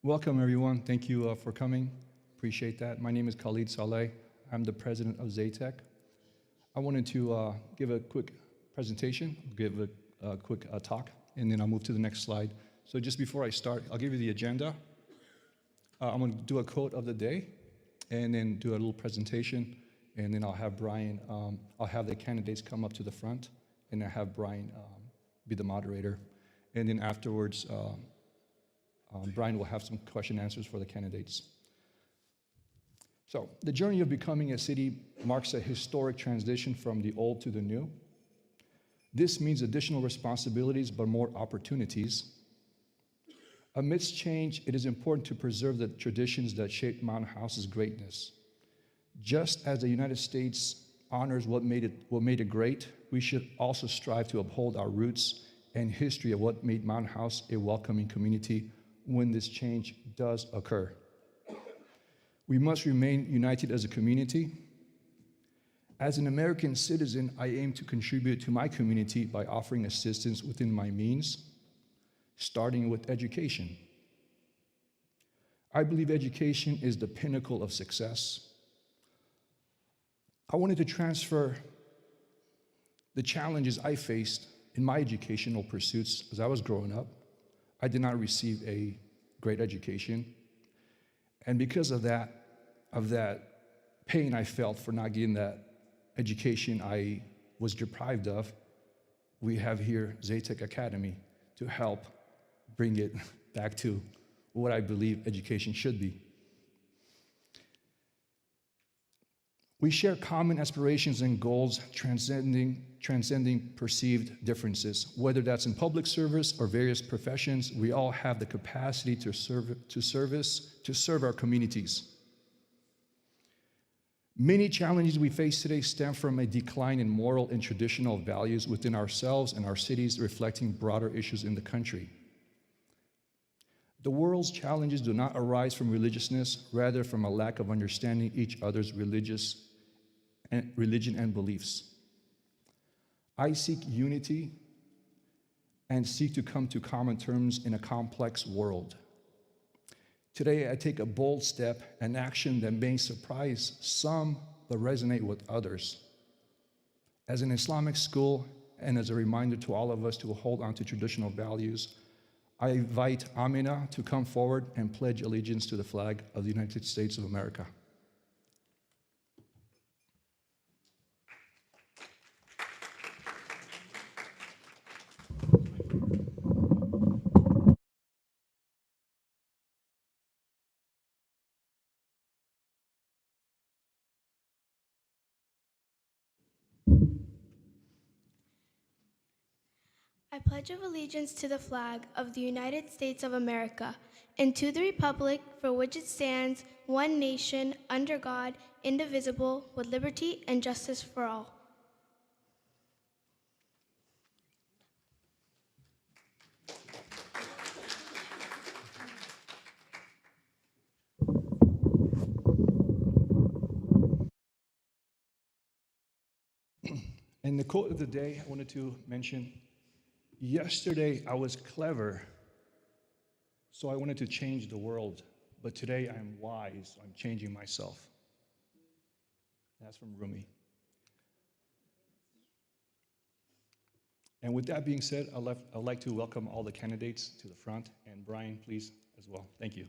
Welcome, everyone. Thank you for coming. Appreciate that. My name is Khalid Saleh. I'm the president of Zaytech. I wanted to give a quick presentation, give a quick talk, and then I'll move to the next slide. So just before I start, I'll give you the agenda. I'm going to do a quote of the day, and then do a little presentation, and then I'll have Brian, I'll have the candidates come up to the front, and I'll have Brian be the moderator. And then afterwards, Brian will have some question and answers for the candidates. So the journey of becoming a city marks a historic transition from the old to the new. This means additional responsibilities, but more opportunities. Amidst change, it is important to preserve the traditions that shaped Mountain House's greatness. Just as the United States honors what made it great, we should also strive to uphold our roots and history of what made Mountain House a welcoming community when this change does occur. We must remain united as a community. As an American citizen, I aim to contribute to my community by offering assistance within my means, starting with education. I believe education is the pinnacle of success. I wanted to transfer the challenges I faced in my educational pursuits as I was growing up. I did not receive a great education. And because of that pain I felt for not getting that education I was deprived of, we have here Zaytech Academy to help bring it back to what I believe education should be. We share common aspirations and goals transcending perceived differences. Whether that's in public service or various professions, we all have the capacity to serve our communities. Many challenges we face today stem from a decline in moral and traditional values within ourselves and our cities, reflecting broader issues in the country. The world's challenges do not arise from religiousness, rather from a lack of understanding each other's religion and beliefs. I seek unity and seek to come to common terms in a complex world. Today, I take a bold step, an action that may surprise some but resonate with others. As an Islamic school, and as a reminder to all of us to hold on to traditional values, I invite Amina to come forward and pledge allegiance to the flag of the United States of America. I pledge allegiance to the flag of the United States of America and to the republic for which it stands, one nation, under God, indivisible, with liberty and justice for all. And the quote of the day I wanted to mention, yesterday I was clever, so I wanted to change the world, but today I am wise, so I'm changing myself. That's from Rumi. And with that being said, I'd like to welcome all the candidates to the front, and Brian, please, as well. Thank you.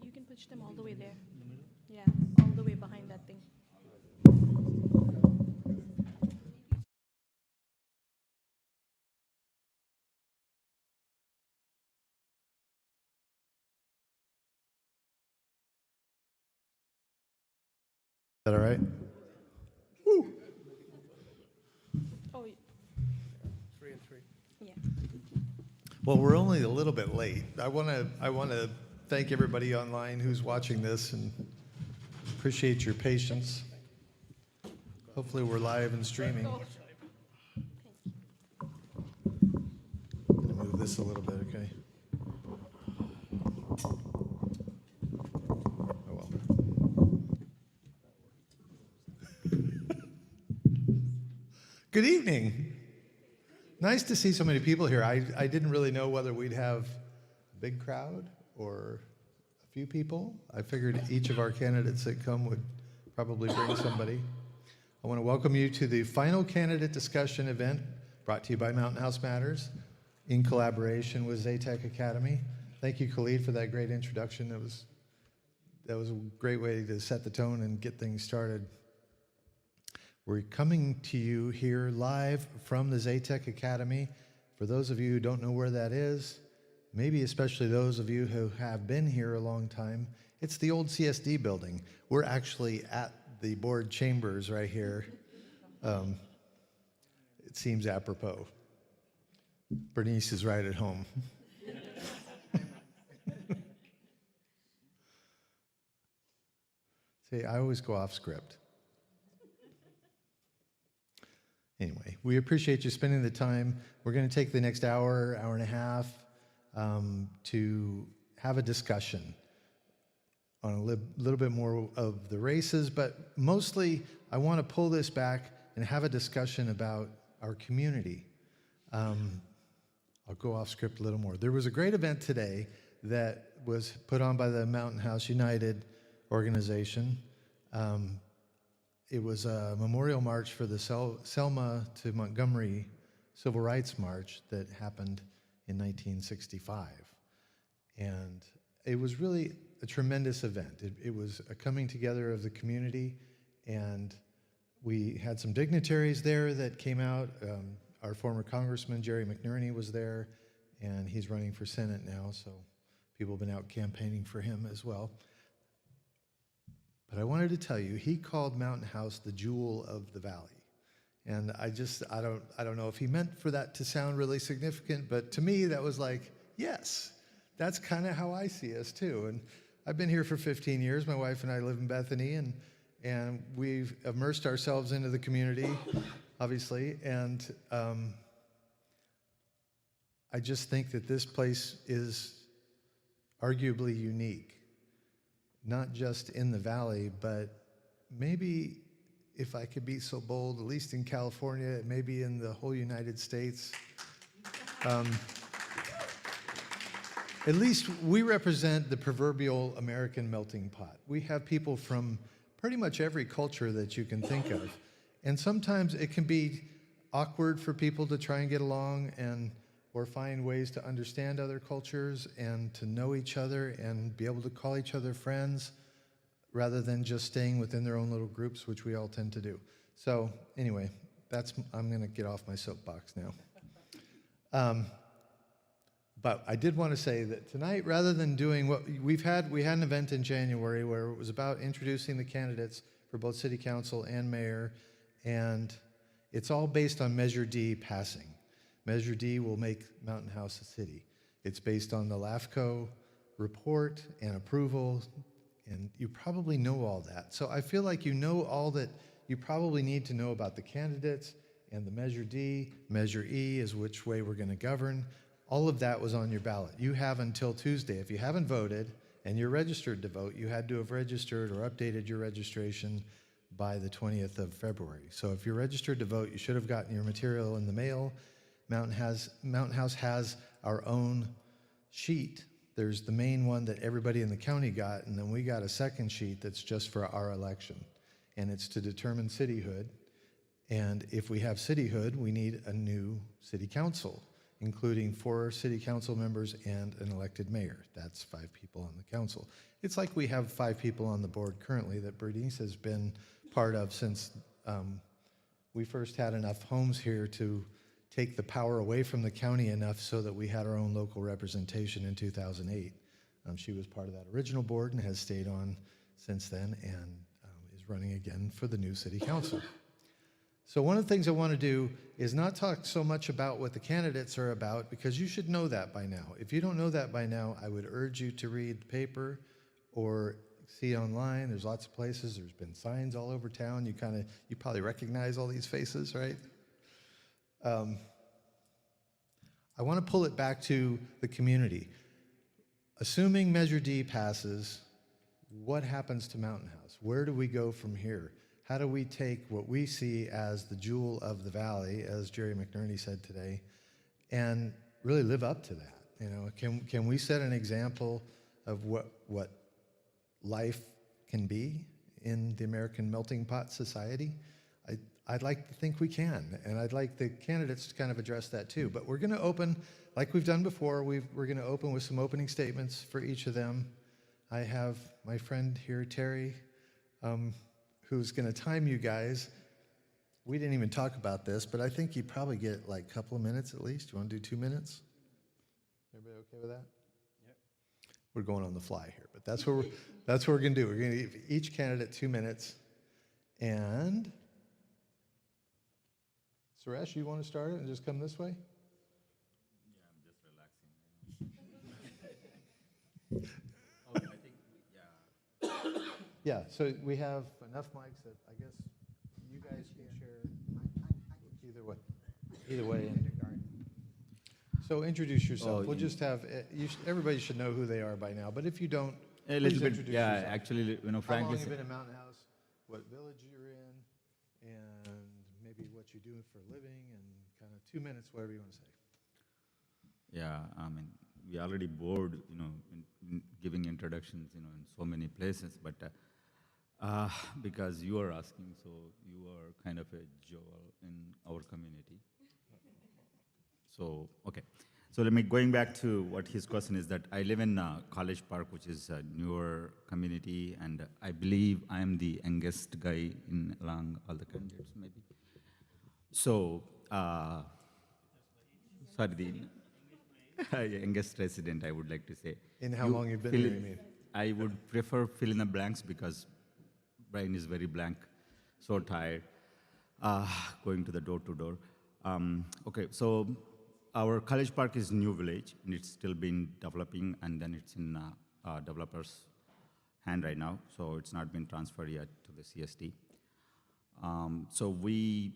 You can push them all the way there. Yeah, all the way behind that thing. Is that all right? Oh, yeah. Well, we're only a little bit late. I want to thank everybody online who's watching this and appreciate your patience. Hopefully we're live and streaming. I'm going to move this a little bit, okay? Oh well. Good evening. Nice to see so many people here. I didn't really know whether we'd have a big crowd or a few people. I figured each of our candidates that come would probably bring somebody. I want to welcome you to the final candidate discussion event brought to you by Mountain House Matters in collaboration with Zaytech Academy. Thank you, Khalid, for that great introduction. That was a great way to set the tone and get things started. We're coming to you here live from the Zaytech Academy. For those of you who don't know where that is, maybe especially those of you who have been here a long time, it's the old CSD building. We're actually at the board chambers right here. It seems apropos. Bernice is right at home. See, I always go off script. Anyway, we appreciate you spending the time. We're going to take the next hour, hour and a half to have a discussion on a little bit more of the races, but mostly I want to pull this back and have a discussion about our community. I'll go off script a little more. There was a great event today that was put on by the Mountain House United organization. It was a memorial march for the Selma to Montgomery Civil Rights March that happened in 1965. And it was really a tremendous event. It was a coming together of the community, and we had some dignitaries there that came out. Our former Congressman, Jerry McNerney, was there, and he's running for Senate now, so people have been out campaigning for him as well. But I wanted to tell you, he called Mountain House the jewel of the valley. And I don't know if he meant for that to sound really significant, but to me that was like, yes, that's kind of how I see us too. And I've been here for 15 years. My wife and I live in Bethany, and we've immersed ourselves into the community, obviously. And I just think that this place is arguably unique. Not just in the valley, but maybe, if I could be so bold, at least in California, maybe in the whole United States. At least we represent the proverbial American melting pot. We have people from pretty much every culture that you can think of. And sometimes it can be awkward for people to try and get along or find ways to understand other cultures and to know each other and be able to call each other friends rather than just staying within their own little groups, which we all tend to do. So anyway, I'm going to get off my soapbox now. But I did want to say that tonight, rather than doing what we had an event in January where it was about introducing the candidates for both city council and mayor, and it's all based on Measure D passing. Measure D will make Mountain House a city. It's based on the LAFCO report and approval, and you probably know all that. So I feel like you know all that you probably need to know about the candidates and the Measure D. Measure E is which way we're going to govern. All of that was on your ballot. You have until Tuesday. If you haven't voted and you're registered to vote, you had to have registered or updated your registration by the 20th of February. So if you're registered to vote, you should have gotten your material in the mail. Mountain House has our own sheet. There's the main one that everybody in the county got, and then we got a second sheet that's just for our election. And it's to determine cityhood. And if we have cityhood, we need a new city council, including 4 city council members and an elected mayor. That's 5 people on the council. It's like we have 5 people on the board currently that Bernice has been part of since we first had enough homes here to take the power away from the county enough so that we had our own local representation in 2008. She was part of that original board and has stayed on since then and is running again for the new city council. So one of the things I want to do is not talk so much about what the candidates are about, because you should know that by now. If you don't know that by now, I would urge you to read the paper or see online. There's lots of places. There's been signs all over town. You probably recognize all these faces, right? I want to pull it back to the community. Assuming Measure D passes, what happens to Mountain House? Where do we go from here? How do we take what we see as the jewel of the valley, as Jerry McNerney said today, and really live up to that? You know, can we set an example of what life can be in the American melting pot society? I'd like to think we can, and I'd like the candidates to kind of address that too. But we're going to open, like we've done before, we're going to open with some opening statements for each of them. I have my friend here, Terry, who's going to time you guys. We didn't even talk about this, but I think you probably get like a couple of minutes at least. You want to do 2 minutes? Everybody okay with that? Yep. We're going on the fly here, but that's what we're going to do. We're going to give each candidate 2 minutes. And Suresh, you want to start it and just come this way? Yeah, I'm just relaxing. Oh, I think, yeah. Yeah, so we have enough mics that I guess you guys can share either way. Either way. So introduce yourself. Oh, We'll just have, everybody should know who they are by now, but if you don't, A please little bit, introduce yeah, yourself. actually, you know, How Frank long is, have you been in Mountain House, what village you're in, and maybe what you do for a living, and kind of 2 minutes, whatever you want to say. yeah, I mean, we already bored, you know, in giving introductions, you know, in so many places, but because you are asking, so you are kind of a jewel in our community. So, okay. So let me, going back to what his question is, that I live in College Park, which is a newer community, and I believe I am the youngest guy in along all the candidates, maybe. So, sorry, the youngest resident, I would like to say. In how You long you've been fill there, in- you mean? I would prefer fill in the blanks because brain is very blank, so tired, going to the door to door. Okay, so our College Park is new village, and it's still been developing, and then it's in developers' hand right now, so it's not been transferred yet to the CST. So we,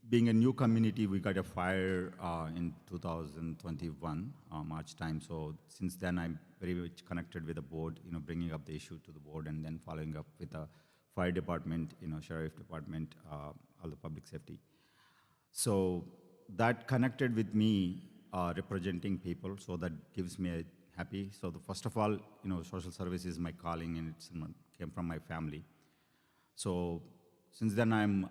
being a new community, we got a fire in 2021, March time. So since then, I'm very much connected with the board, you know, bringing up the issue to the board and then following up with the fire department, you know, sheriff department, all the public safety. So that connected with me representing people, so that gives me a happy. So first of all, you know, social service is my calling, and it came from my family. So since then, I'm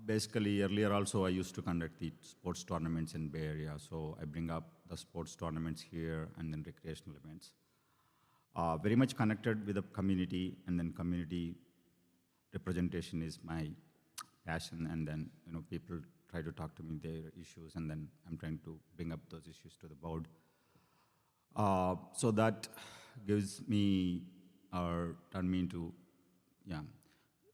basically, earlier also I used to conduct the sports tournaments in Bay Area, so I bring up the sports tournaments here and then recreational events. Very much connected with the community, and then community representation is my passion, and then, you know, people try to talk to me their issues, and then I'm trying to bring up those issues to the board. So that gives me, or turned me into, yeah,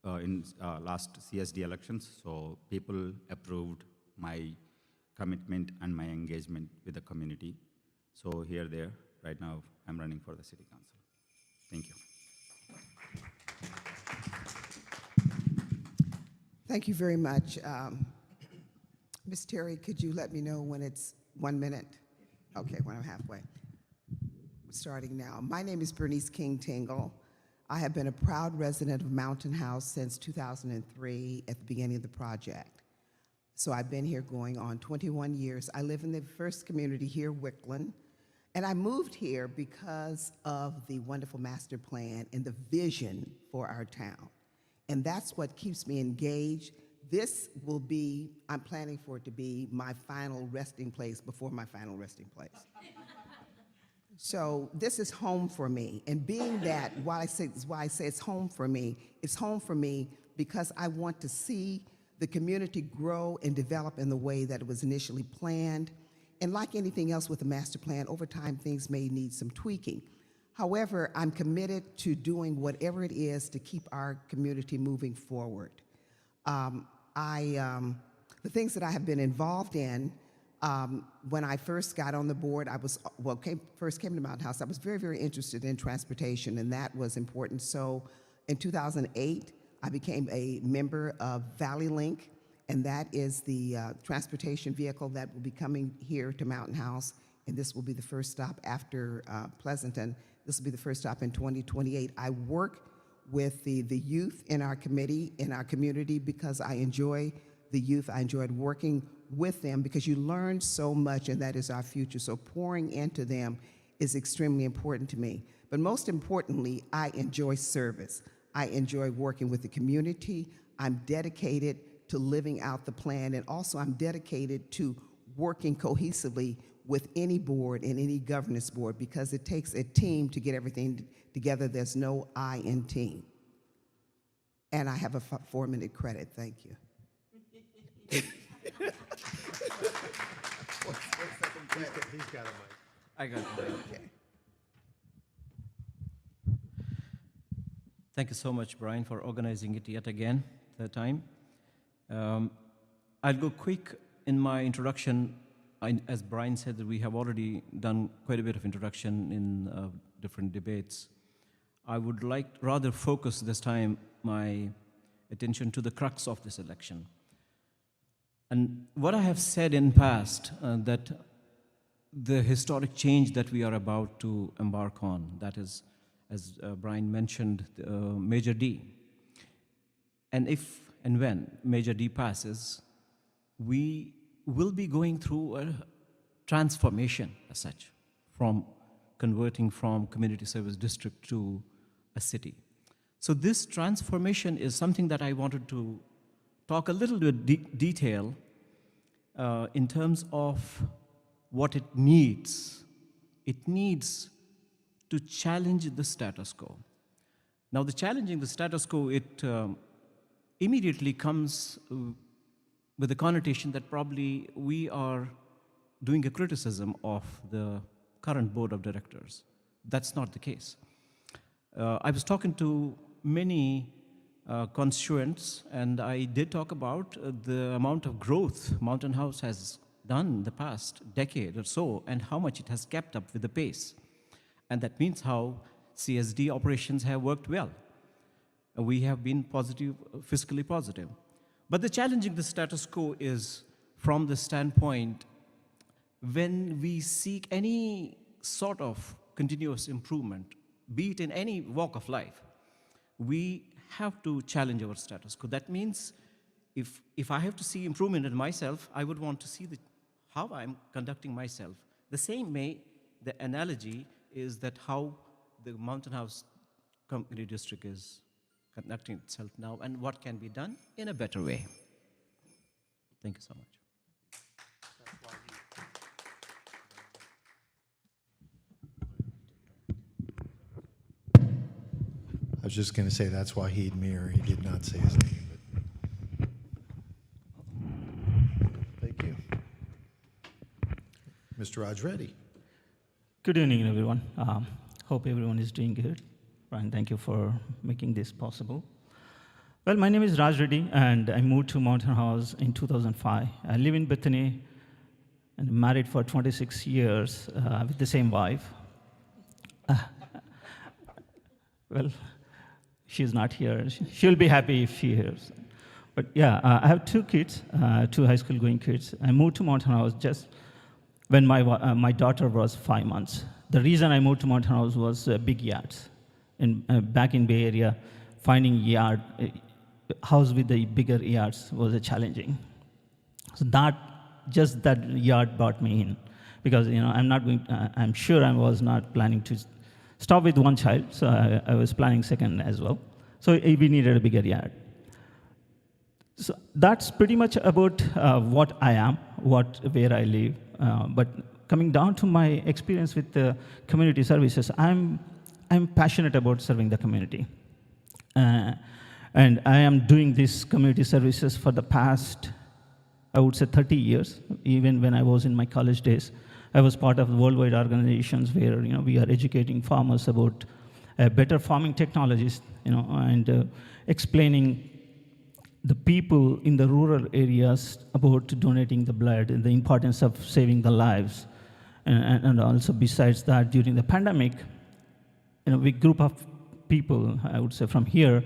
in last CSD elections, so people approved my commitment and my engagement with the community. So here, there, right now, I'm running for the city council. Thank you. Thank you very much. Ms. Terry, could you let me know when it's 1 minute? Okay, when I'm halfway. Starting now. My name is Bernice King Tingle. I have been a proud resident of Mountain House since 2003 at the beginning of the project. So I've been here going on 21 years. I live in the first community here, Wickland, and I moved here because of the wonderful master plan and the vision for our town. And that's what keeps me engaged. this will be, I'm planning for it to be my final resting place before my final resting place. So this is home for me. And being that, why I say it's home for me because I want to see the community grow and develop in the way that it was initially planned. And like anything else with a master plan, over time things may need some tweaking. However, I'm committed to doing whatever it is to keep our community moving forward. The things that I have been involved in, when I first got on the board, first came to Mountain House, I was very, very interested in transportation, and that was important. So in 2008, I became a member of Valley Link, and that is the transportation vehicle that will be coming here to Mountain House, and this will be the first stop after Pleasanton. This will be the first stop in 2028. I work with the youth in our community, because I enjoy the youth. I enjoyed working with them because you learn so much, and that is our future. So pouring into them is extremely important to me. But most importantly, I enjoy service. I enjoy working with the community. I'm dedicated to living out the plan, and also I'm dedicated to working cohesively with any board and any governance board, because it takes a team to get everything together. There's no I in team. And I have a 4-minute credit. Thank you. He's got a mic. I got it. Okay. Thank you so much, Brian, for organizing it yet again, third time. I'll go quick in my introduction. As Brian said, that we have already done quite a bit of introduction in different debates. I would like rather focus this time my attention to the crux of this election. And what I have said in past, that the historic change that we are about to embark on, that is, as Brian mentioned, Major D. And if and when Major D passes, we will be going through a transformation as such, from converting from community service district to a city. So this transformation is something that I wanted to talk a little bit detail in terms of what it needs. It needs to challenge the status quo. Now, the challenging the status quo, it immediately comes with the connotation that probably we are doing a criticism of the current board of directors. That's not the case. I was talking to many constituents, and I did talk about the amount of growth Mountain House has done the past decade or so, and how much it has kept up with the pace. And that means how CSD operations have worked well. We have been positive, fiscally positive. But the challenging the status quo is from the standpoint when we seek any sort of continuous improvement, be it in any walk of life, we have to challenge our status quo. That means if I have to see improvement in myself, I would want to see how I'm conducting myself. The same way, the analogy is that how the Mountain House Community District is conducting itself now, and what can be done in a better way. Thank you so much. I was just going to say that's Wahid Mir. He did not say his name. But thank you. Mr. Raj Reddy. Good evening, everyone. Hope everyone is doing good. Brian, thank you for making this possible. Well, my name is Raj Reddy, and I moved to Mountain House in 2005. I live in Bethany and I'm married for 26 years with the same wife. Well, she's not here. She'll be happy if she hears. But yeah, I have 2 kids, 2 high school going kids. I moved to Mountain House just when my daughter was 5 months. The reason I moved to Mountain House was big yards. Back in Bay Area, finding house with the bigger yards was challenging. So that yard brought me in, because I'm sure I was not planning to stop with 1 child, so I was planning second as well. So we needed a bigger yard. So that's pretty much about what I am, where I live. But coming down to my experience with the community services, I'm passionate about serving the community. And I am doing these community services for the past, I would say, 30 years. Even when I was in my college days, I was part of worldwide organizations where we are educating farmers about better farming technologies, and explaining the people in the rural areas about donating the blood and the importance of saving the lives. And also besides that, during the pandemic, we group of people, I would say from here,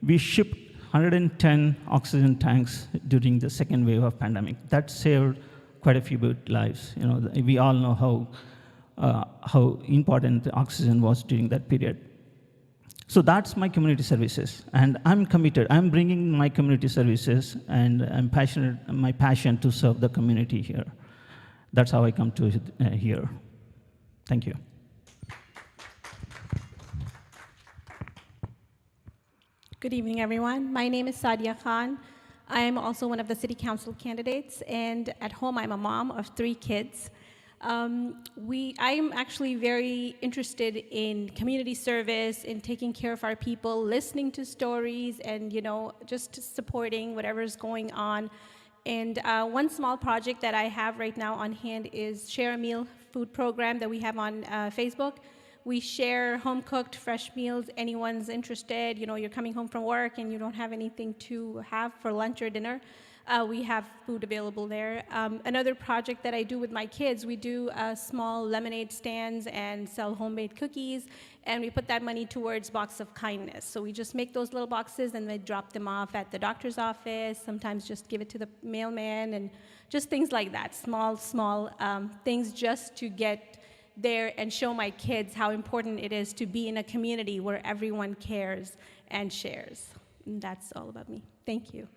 we shipped 110 oxygen tanks during the second wave of pandemic. That saved quite a few lives. We all know how important the oxygen was during that period. So that's my community services, and I'm committed. I'm bringing my community services, and my passion to serve the community here. That's how I come to here. Thank you. Good evening, everyone. My name is Sadia Khan. I am also one of the city council candidates, and at home I'm a mom of 3 kids. I'm actually very interested in community service, in taking care of our people, listening to stories, and just supporting whatever's going on. And one small project that I have right now on hand is Share a Meal food program that we have on Facebook. We share home-cooked fresh meals. Anyone's interested, you're coming home from work and you don't have anything to have for lunch or dinner, we have food available there. Another project that I do with my kids, we do small lemonade stands and sell homemade cookies, and we put that money towards Box of Kindness. So we just make those little boxes and they drop them off at the doctor's office, sometimes just give it to the mailman, and just things like that, small things just to get there and show my kids how important it is to be in a community where everyone cares and shares. And that's all about me. Thank you.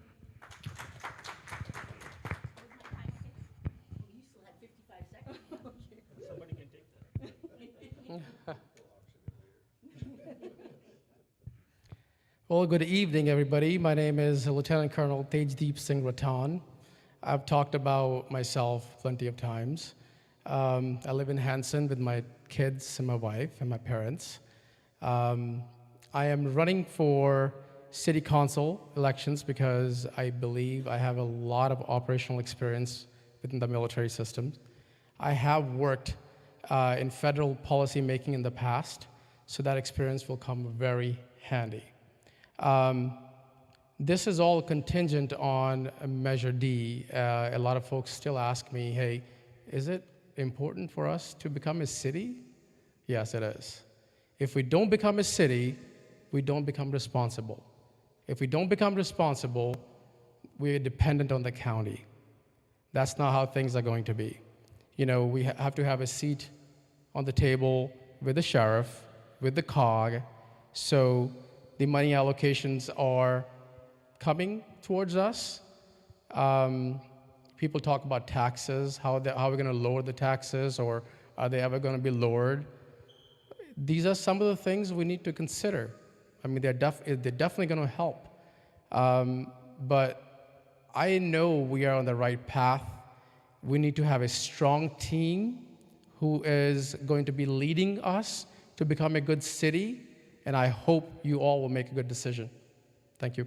Well, good evening, everybody. My name is Lieutenant Colonel Tejdeep Singh Ratan. I've talked about myself plenty of times. I live in Hanson with my kids and my wife and my parents. I am running for city council elections because I believe I have a lot of operational experience within the military system. I have worked in federal policy making in the past, so that experience will come very handy. This is all contingent on Measure D. A lot of folks still ask me, hey, is it important for us to become a city? Yes, it is. If we don't become a city, we don't become responsible. If we don't become responsible, we're dependent on the county. That's not how things are going to be. We have to have a seat on the table with the sheriff, with the COG, so the money allocations are coming towards us. People talk about taxes, how we're going to lower the taxes, or are they ever going to be lowered? These are some of the things we need to consider. I mean, they're definitely going to help. But I know we are on the right path. We need to have a strong team who is going to be leading us to become a good city, and I hope you all will make a good decision. Thank you.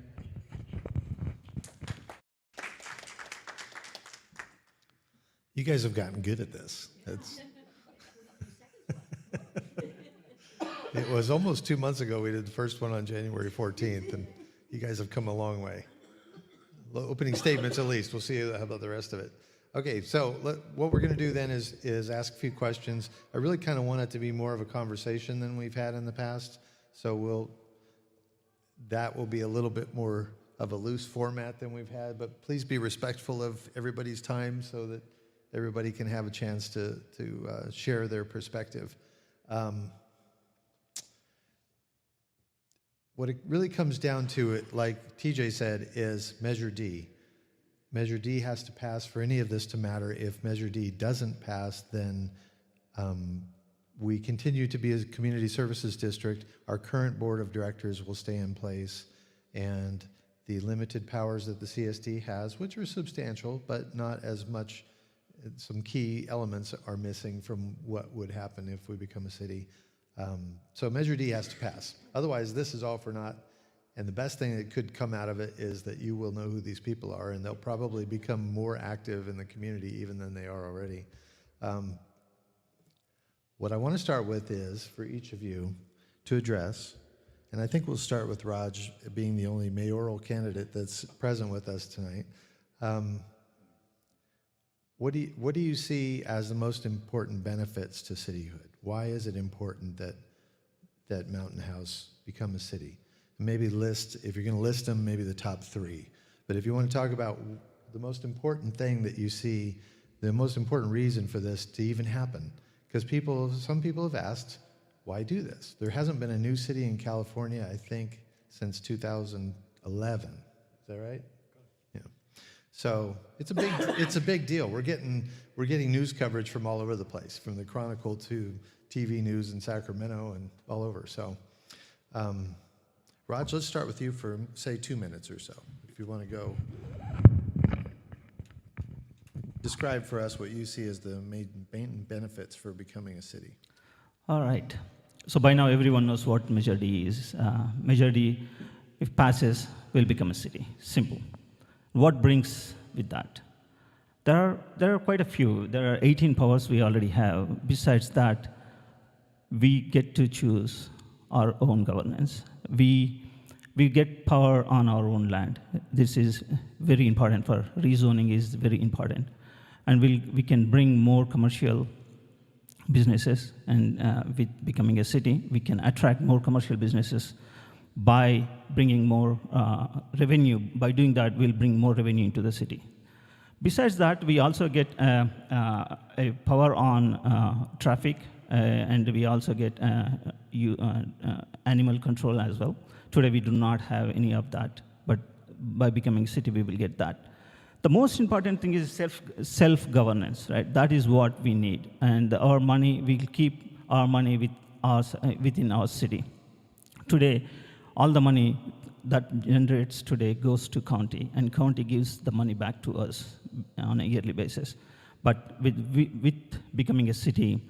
You guys have gotten good at this. It was almost 2 months ago we did the first one on January 14th, and you guys have come a long way. Opening statements, at least. We'll see how about the rest of it. Okay, so what we're going to do then is ask a few questions. I really kind of want it to be more of a conversation than we've had in the past, so that will be a little bit more of a loose format than we've had, but please be respectful of everybody's time so that everybody can have a chance to share their perspective. What it really comes down to, like TJ said, is Measure D. Measure D has to pass for any of this to matter. If Measure D doesn't pass, then we continue to be a community services district. Our current board of directors will stay in place, and the limited powers that the CSD has, which are substantial, but not as much. Some key elements are missing from what would happen if we become a city. So Measure D has to pass. Otherwise, this is all for naught. And the best thing that could come out of it is that you will know who these people are, and they'll probably become more active in the community even than they are already. What I want to start with is for each of you to address, and I think we'll start with Raj being the only mayoral candidate that's present with us tonight. What do you see as the most important benefits to cityhood? Why is it important that Mountain House become a city? Maybe list, if you're going to list them, maybe the top 3. But if you want to talk about the most important thing that you see, the most important reason for this to even happen, because some people have asked, why do this? There hasn't been a new city in California, I think, since 2011. Is that right? Yeah. So it's a big deal. We're getting news coverage from all over the place, from the Chronicle to TV news in Sacramento and all over. So, Raj, let's start with you for, say, 2 minutes or so, if you want to go. Describe for us what you see as the main benefits for becoming a city. All right. So by now, everyone knows what Measure D is. Measure D, if passes, will become a city. Simple. What brings with that? There are quite a few. There are 18 powers we already have. Besides that, we get to choose our own governance. We get power on our own land. This is very important for rezoning is very important. And we can bring more commercial businesses, and with becoming a city, we can attract more commercial businesses by bringing more revenue. By doing that, we'll bring more revenue into the city. Besides that, we also get a power on traffic, and we also get animal control as well. Today, we do not have any of that, but by becoming a city, we will get that. The most important thing is self-governance, right? That is what we need. And our money, we'll keep our money with us, within our city. Today, all the money that generates today goes to county, and county gives the money back to us on a yearly basis. But with becoming a city,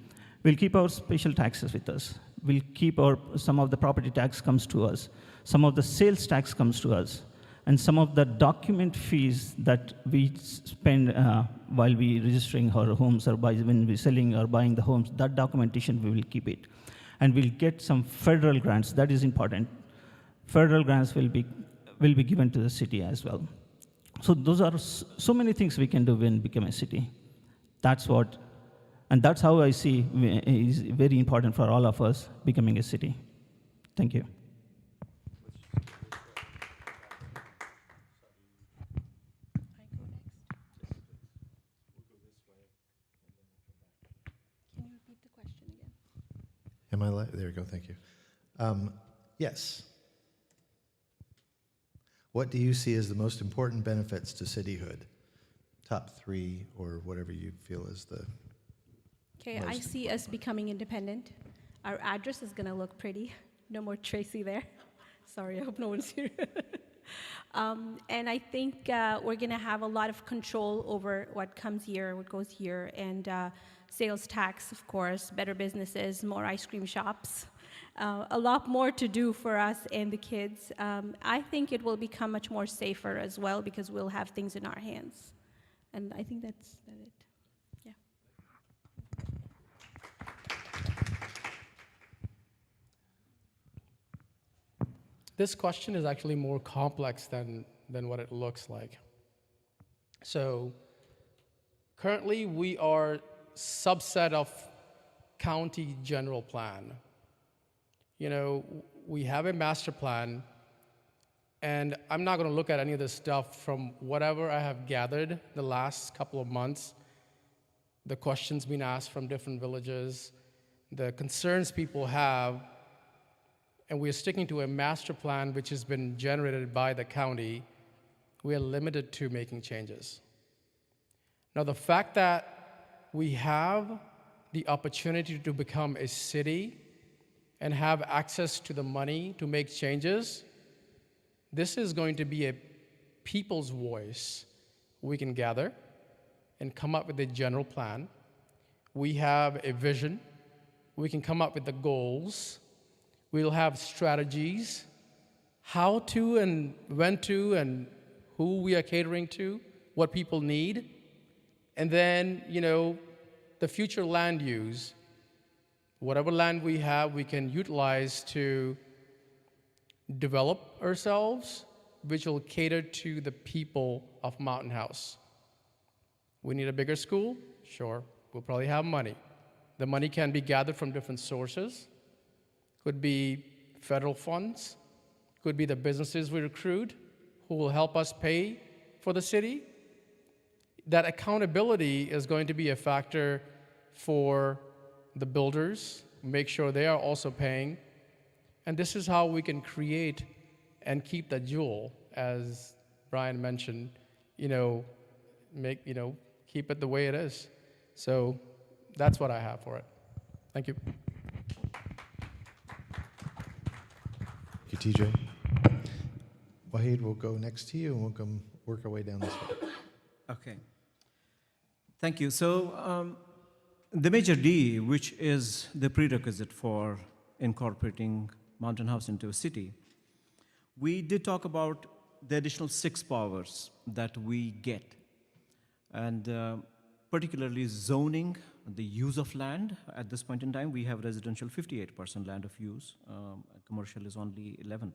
we'll keep our special taxes with us. We'll keep some of the property tax comes to us. Some of the sales tax comes to us. And some of the document fees that we spend while we registering our homes or when we're selling or buying the homes, that documentation, we will keep it. And we'll get some federal grants. That is important. Federal grants will be given to the city as well. So those are so many things we can do when we become a city. That's how I see is very important for all of us becoming a city. Thank you. Am I there we go, thank you. Yes. What do you see as the most important benefits to cityhood? Top 3 or whatever you feel is the Okay, I see us becoming independent. Our address is going to look pretty. No more Tracy there. Sorry, I hope no one's here. And I think we're going to have a lot of control over what comes here, what goes here, and sales tax, of course, better businesses, more ice cream shops, a lot more to do for us and the kids. I think it will become much more safer as well because we'll have things in our hands. And I think that's it. Yeah. This question is actually more complex than what it looks like. So currently we are subset of county general plan. You know, we have a master plan, and I'm not going to look at any of this stuff from whatever I have gathered the last couple of months, the questions being asked from different villages, the concerns people have, and we are sticking to a master plan which has been generated by the county. We are limited to making changes. Now, the fact that we have the opportunity to become a city and have access to the money to make changes, this is going to be a people's voice, we can gather and come up with a general plan. We have a vision. We can come up with the goals. We'll have strategies, how to and when to and who we are catering to, what people need. And then, the future land use, whatever land we have, we can utilize to develop ourselves, which will cater to the people of Mountain House. We need a bigger school? Sure, we'll probably have money. The money can be gathered from different sources. Could be federal funds, could be the businesses we recruit who will help us pay for the city. That accountability is going to be a factor for the builders, make sure they are also paying. And this is how we can create and keep the jewel, as Brian mentioned, keep it the way it is. So that's what I have for it. Thank you. Thank you, TJ. Wahid, we'll go next to you and we'll come work our way down this way. Okay. Thank you. So the Measure D, which is the prerequisite for incorporating Mountain House into a city, we did talk about the additional 6 powers that we get, and particularly zoning, the use of land. At this point in time, we have residential 58% land of use, commercial is only 11%.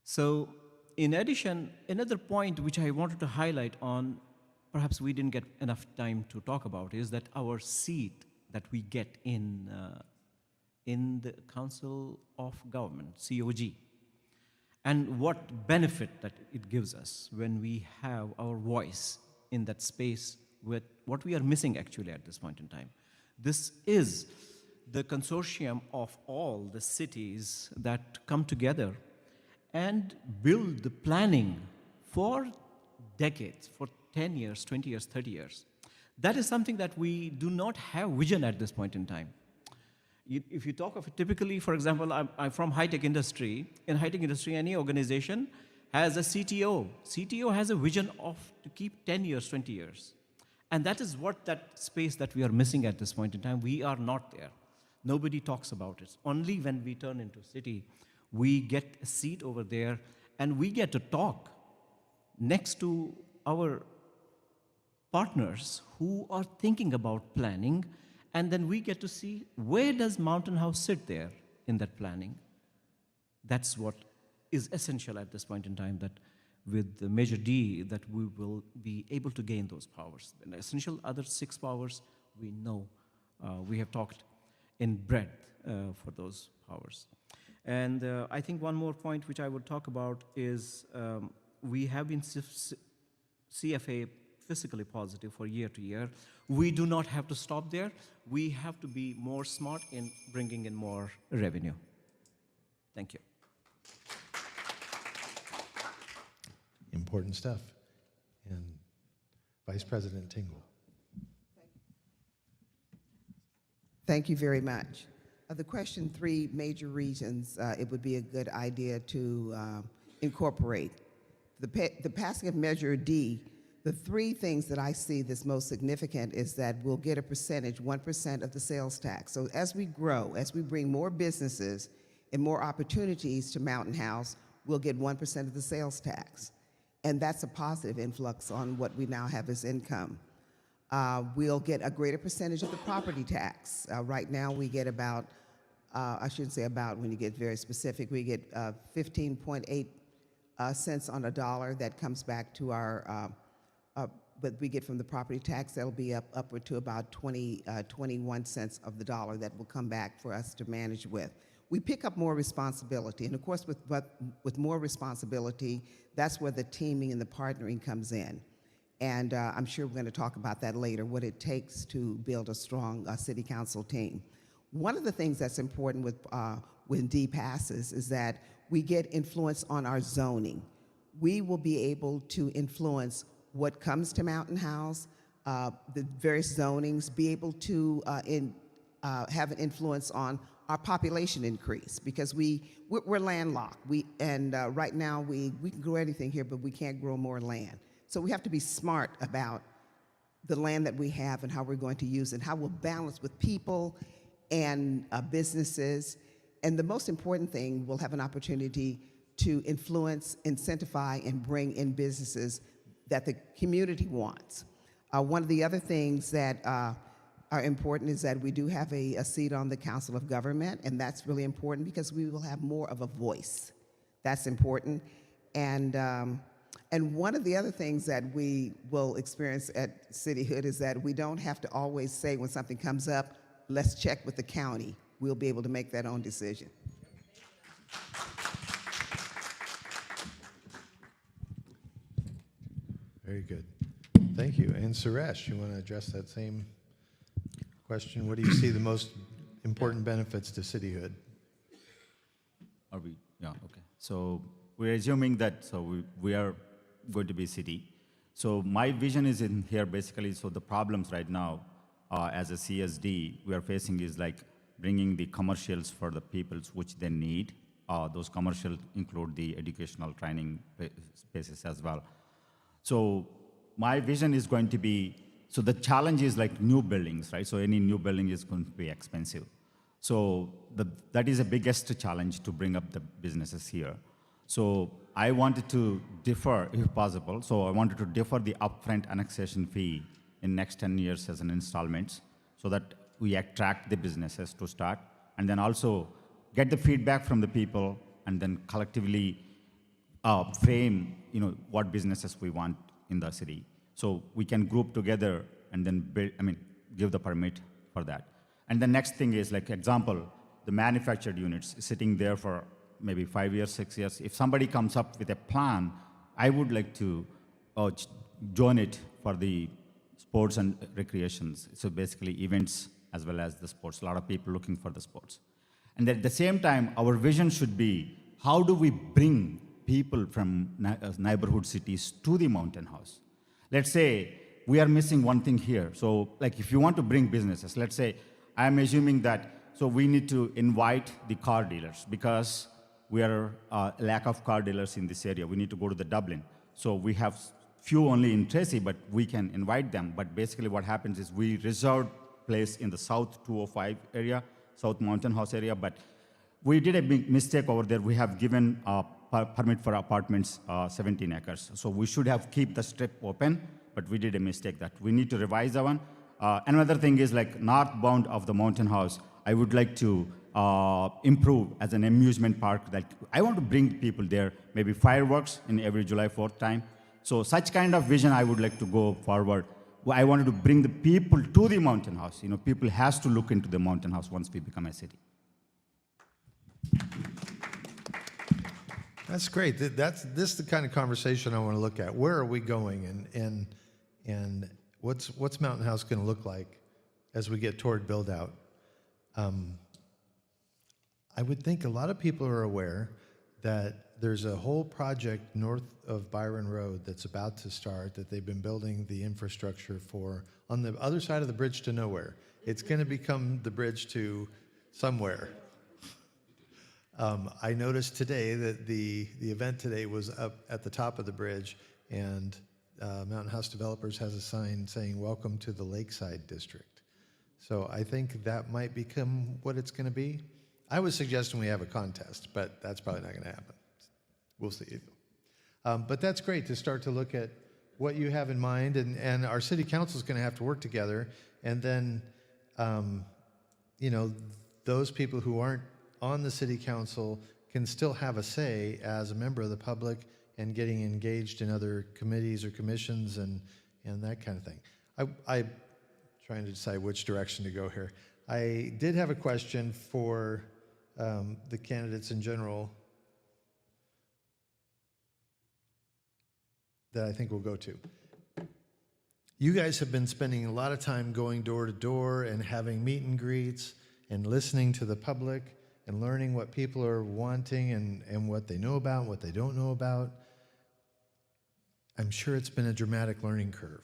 So in addition, another point which I wanted to highlight on, perhaps we didn't get enough time to talk about, is that our seat that we get in the Council of Government, COG, and what benefit that it gives us when we have our voice in that space with what we are missing actually at this point in time. This is the consortium of all the cities that come together and build the planning for decades, for 10 years, 20 years, 30 years. That is something that we do not have vision at this point in time. If you talk of it, typically, for example, I'm from high-tech industry. In high-tech industry, any organization has a CTO. CTO has a vision to keep 10 years, 20 years. And that is what that space that we are missing at this point in time. We are not there. Nobody talks about it. Only when we turn into city, we get a seat over there, and we get to talk next to our partners who are thinking about planning, and then we get to see where does Mountain House sit there in that planning. That's what is essential at this point in time, that with the Measure D, that we will be able to gain those powers. And the essential other 6 powers, we know, we have talked in breadth for those powers. And I think one more point which I would talk about is we have been CFA fiscally positive for year to year. We do not have to stop there. We have to be more smart in bringing in more revenue. Thank you. Important stuff. And Vice President Tingle. Thank you very much. The question 3 major regions, it would be a good idea to incorporate. The passing of Measure D, the 3 things that I see that's most significant is that we'll get a percentage, 1% of the sales tax. So as we grow, as we bring more businesses and more opportunities to Mountain House, we'll get 1% of the sales tax. And that's a positive influx on what we now have as income. We'll get a greater percentage of the property tax. Right now we get about, I shouldn't say about when you get very specific, we get 15.8 cents on a dollar that comes back to our, but we get from the property tax, that'll be upward to about 21 cents of the dollar that will come back for us to manage with. We pick up more responsibility, and of course with more responsibility, that's where the teaming and the partnering comes in. And I'm sure we're going to talk about that later, what it takes to build a strong city council team. One of the things that's important with when D passes is that we get influence on our zoning. We will be able to influence what comes to Mountain House, the various zonings, be able to have an influence on our population increase, because we're landlocked. Right now we can grow anything here, but we can't grow more land. So we have to be smart about the land that we have and how we're going to use it, and how we'll balance with people and businesses. And the most important thing, we'll have an opportunity to influence, incentivize, and bring in businesses that the community wants. One of the other things that are important is that we do have a seat on the Council of Government, and that's really important because we will have more of a voice. That's important. And one of the other things that we will experience at Cityhood is that we don't have to always say when something comes up, let's check with the county. We'll be able to make that own decision. Very good. Thank you. And Suresh, you want to address that same question? What do you see the most important benefits to cityhood? Are we? Yeah, okay. So we're assuming that, we are going to be city. So my vision is in here basically, so the problems right now as a CSD we are facing is like bringing the commercials for the peoples which they need. Those commercials include the educational training spaces as well. So my vision is going to be, so the challenge is like new buildings, right? So any new building is going to be expensive. So that is the biggest challenge to bring up the businesses here. So I wanted to defer, if possible, so I wanted to defer the upfront annexation fee in next 10 years as an installments, so that we attract the businesses to start, and then also get the feedback from the people, and then collectively frame, what businesses we want in the city. So we can group together and then give the permit for that. And the next thing is, like example, the manufactured units sitting there for maybe 5 years, 6 years. If somebody comes up with a plan, I would like to join it for the sports and recreations. So basically events as well as the sports. A lot of people looking for the sports. And at the same time, our vision should be, how do we bring people from neighborhood cities to the Mountain House? Let's say we are missing one thing here. So like if you want to bring businesses, let's say I'm assuming that, so we need to invite the car dealers because we are lack of car dealers in this area. We need to go to the Dublin. So we have few only in Tracy, but we can invite them. But basically what happens is we reserve place in the South 205 area, South Mountain House area, but we did a big mistake over there. We have given a permit for apartments 17 acres. So we should have keep the strip open, but we did a mistake that we need to revise that one. Another thing is like northbound of the Mountain House, I would like to improve as an amusement park. Like I want to bring people there, maybe fireworks in every July 4th time. So such kind of vision I would like to go forward. I wanted to bring the people to the Mountain House. People has to look into the Mountain House once we become a city. That's great. This is the kind of conversation I want to look at. Where are we going, and what's Mountain House going to look like as we get toward build out? I would think a lot of people are aware that there's a whole project north of Byron Road that's about to start that they've been building the infrastructure for on the other side of the bridge to nowhere. It's going to become the bridge to somewhere. I noticed today that the event today was up at the top of the bridge, and Mountain House Developers has a sign saying, "Welcome to the Lakeside District." So I think that might become what it's going to be. I was suggesting we have a contest, but that's probably not going to happen. We'll see. But that's great to start to look at what you have in mind, and our city council is going to have to work together, and then, those people who aren't on the city council can still have a say as a member of the public and getting engaged in other committees or commissions and that kind of thing. I'm trying to decide which direction to go here. I did have a question for the candidates in general that I think we'll go to. You guys have been spending a lot of time going door to door and having meet and greets and listening to the public and learning what people are wanting and what they know about and what they don't know about. I'm sure it's been a dramatic learning curve.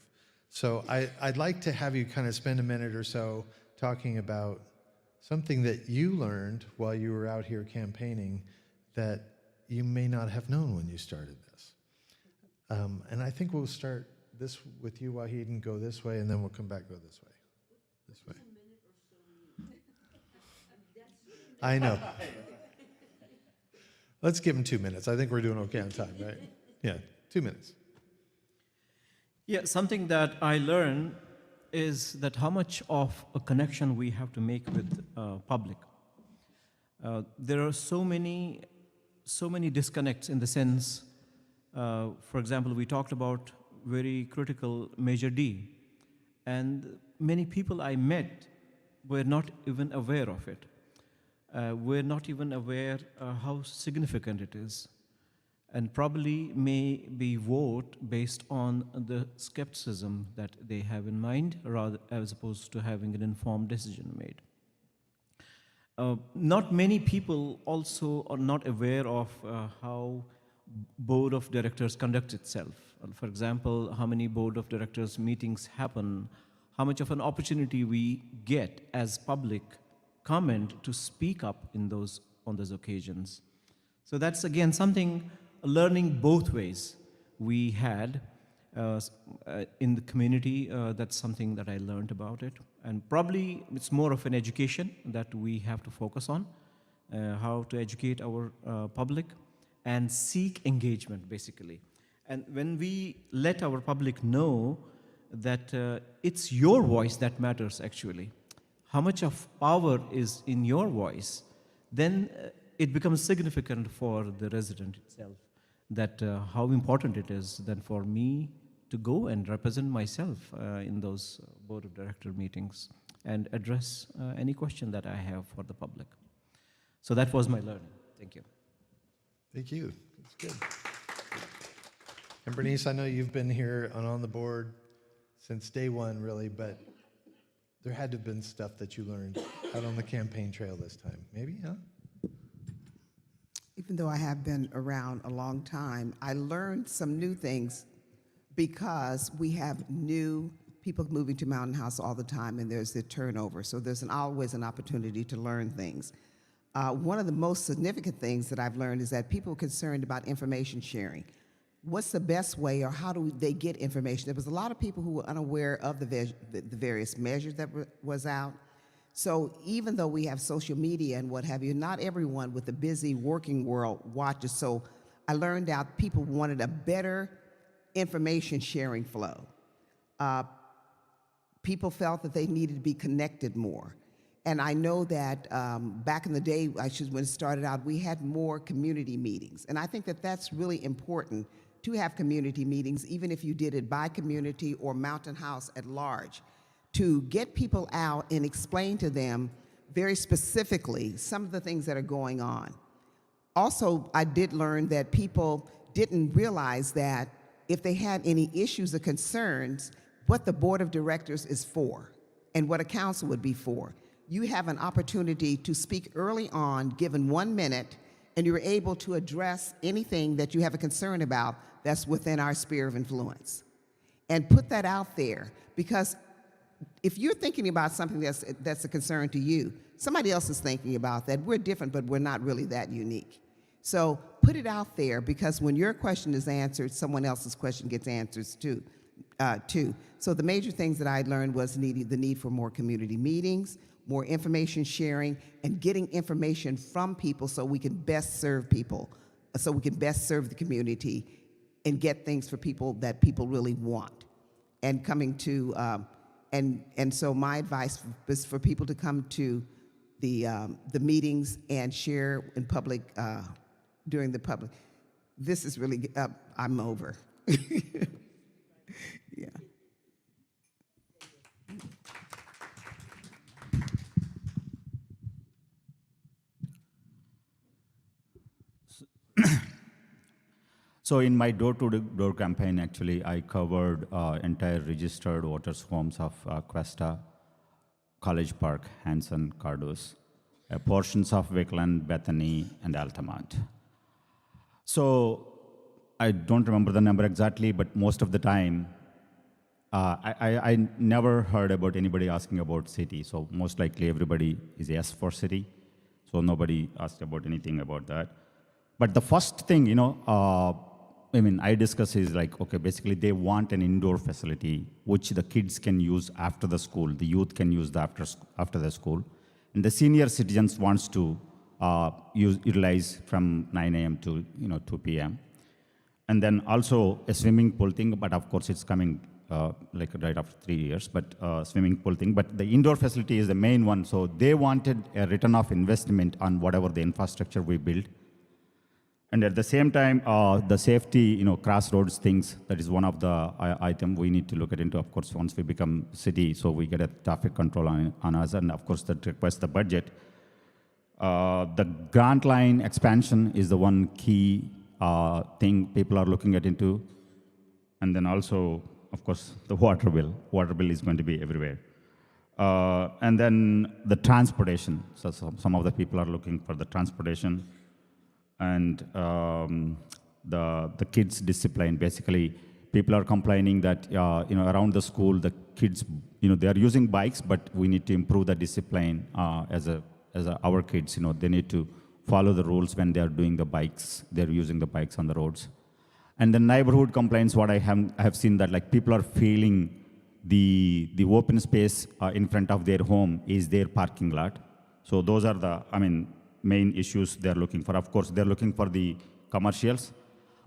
So I'd like to have you kind of spend a minute or so talking about something that you learned while you were out here campaigning that you may not have known when you started this. And I think we'll start this with you, Wahid, and go this way, and then we'll come back, go this way. This way. I know. Let's give him 2 minutes. I think we're doing okay on time, right? Yeah, 2 minutes. Yeah, something that I learned is that how much of a connection we have to make with public. There are so many disconnects in the sense, for example, we talked about very critical Measure D, and many people I met were not even aware of it. Were not even aware how significant it is, and probably may be vote based on the skepticism that they have in mind, rather as opposed to having an informed decision made. Not many people also are not aware of how board of directors conducts itself. For example, how many board of directors meetings happen, how much of an opportunity we get as public comment to speak up on those occasions. So that's again something, learning both ways we had in the community. That's something that I learned about it. And probably it's more of an education that we have to focus on, how to educate our public and seek engagement, basically. And when we let our public know that it's your voice that matters, actually, how much of power is in your voice, then it becomes significant for the resident itself, that how important it is then for me to go and represent myself in those board of director meetings and address any question that I have for the public. So that was my learning. Thank you. Thank you. That's good. And Bernice, I know you've been here and on the board since day one, really, but there had to have been stuff that you learned out on the campaign trail this time. Maybe, huh? Even though I have been around a long time, I learned some new things because we have new people moving to Mountain House all the time, and there's the turnover. So there's always an opportunity to learn things. One of the most significant things that I've learned is that people are concerned about information sharing. What's the best way, or how do they get information? There was a lot of people who were unaware of the various measures that was out. So even though we have social media and what have you, not everyone with the busy working world watches. So I learned out people wanted a better information sharing flow. People felt that they needed to be connected more. And I know that back in the day, when it started out, we had more community meetings. And I think that that's really important, to have community meetings, even if you did it by community or Mountain House at large, to get people out and explain to them very specifically some of the things that are going on. Also, I did learn that people didn't realize that if they had any issues or concerns, what the board of directors is for and what a council would be for. You have an opportunity to speak early on, given 1 minute, and you're able to address anything that you have a concern about that's within our sphere of influence. And put that out there, because if you're thinking about something that's a concern to you, somebody else is thinking about that. We're different, but we're not really that unique. So put it out there, because when your question is answered, someone else's question gets answers too. So the major things that I learned was the need for more community meetings, more information sharing, and getting information from people so we can best serve people, so we can best serve the community and get things for people that people really want. And coming to, and so my advice was for people to come to the meetings and share in public, during the public. This is really, I'm over. Yeah. So in my door-to-door campaign, actually, I covered entire registered voters' homes of Cuesta, College Park, Hanson, Cardos, portions of Wickland, Bethany, and Altamont. So I don't remember the number exactly, but most of the time, I never heard about anybody asking about city. So most likely everybody is yes for city. So nobody asked about anything about that. But the first thing, I discuss is like, okay, basically they want an indoor facility which the kids can use after the school, the youth can use after the school, and the senior citizens wants to utilize from 9 a.m. to 2 p.m. And then also a swimming pool thing, but of course it's coming like right after 3 years, but swimming pool thing. But the indoor facility is the main one, so they wanted a return of investment on whatever the infrastructure we build. And at the same time, the safety, crossroads things, that is one of the item we need to look at into, of course, once we become city, so we get a traffic control on us, and of course that requires the budget. The grant line expansion is the one key thing people are looking at into. And then also, of course, the water bill. Water bill is going to be everywhere. And then the transportation. So some of the people are looking for the transportation. And the kids' discipline. Basically, people are complaining that around the school, the kids, they are using bikes, but we need to improve the discipline as our kids. They need to follow the rules when they are doing the bikes. They're using the bikes on the roads. And the neighborhood complaints. What I have seen that like people are feeling the open space in front of their home is their parking lot. So those are the main issues they're looking for. Of course, they're looking for the commercials,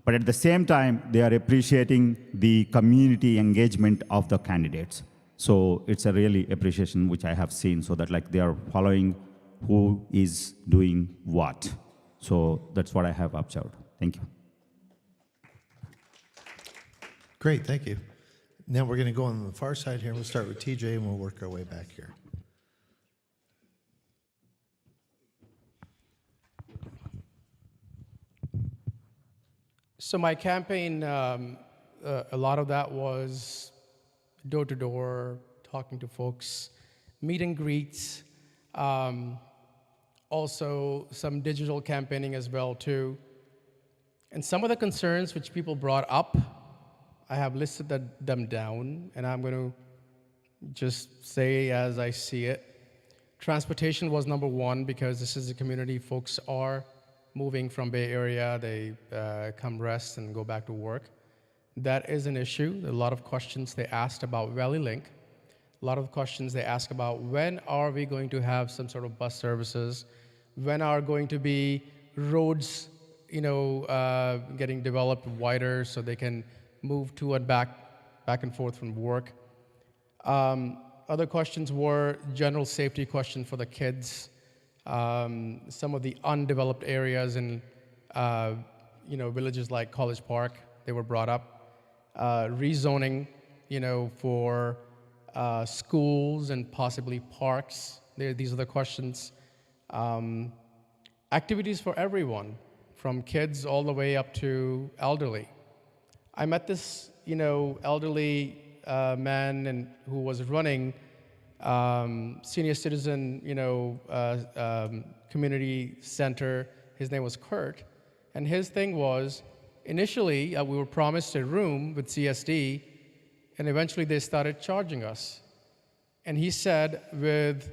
but at the same time, they are appreciating the community engagement of the candidates. So it's a really appreciation which I have seen, so that like they are following who is doing what. So that's what I have observed. Thank you. Great, thank you. Now we're going to go on the far side here. We'll start with TJ and we'll work our way back here. So my campaign, a lot of that was door-to-door, talking to folks, meet and greets, also some digital campaigning as well too. And some of the concerns which people brought up, I have listed them down, and I'm going to just say as I see it. Transportation was number one, because this is a community folks are moving from Bay Area, they come rest and go back to work. That is an issue. There are a lot of questions they asked about Valley Link. A lot of questions they ask about when are we going to have some sort of bus services, when are going to be roads, getting developed wider so they can move to and back and forth from work. Other questions were general safety questions for the kids. Some of the undeveloped areas in villages like College Park, they were brought up. Rezoning, for schools and possibly parks. These are the questions. Activities for everyone, from kids all the way up to elderly. I met this, elderly man who was running senior citizen, community center. His name was Kurt, and his thing was, initially we were promised a room with CSD, and eventually they started charging us. And he said, with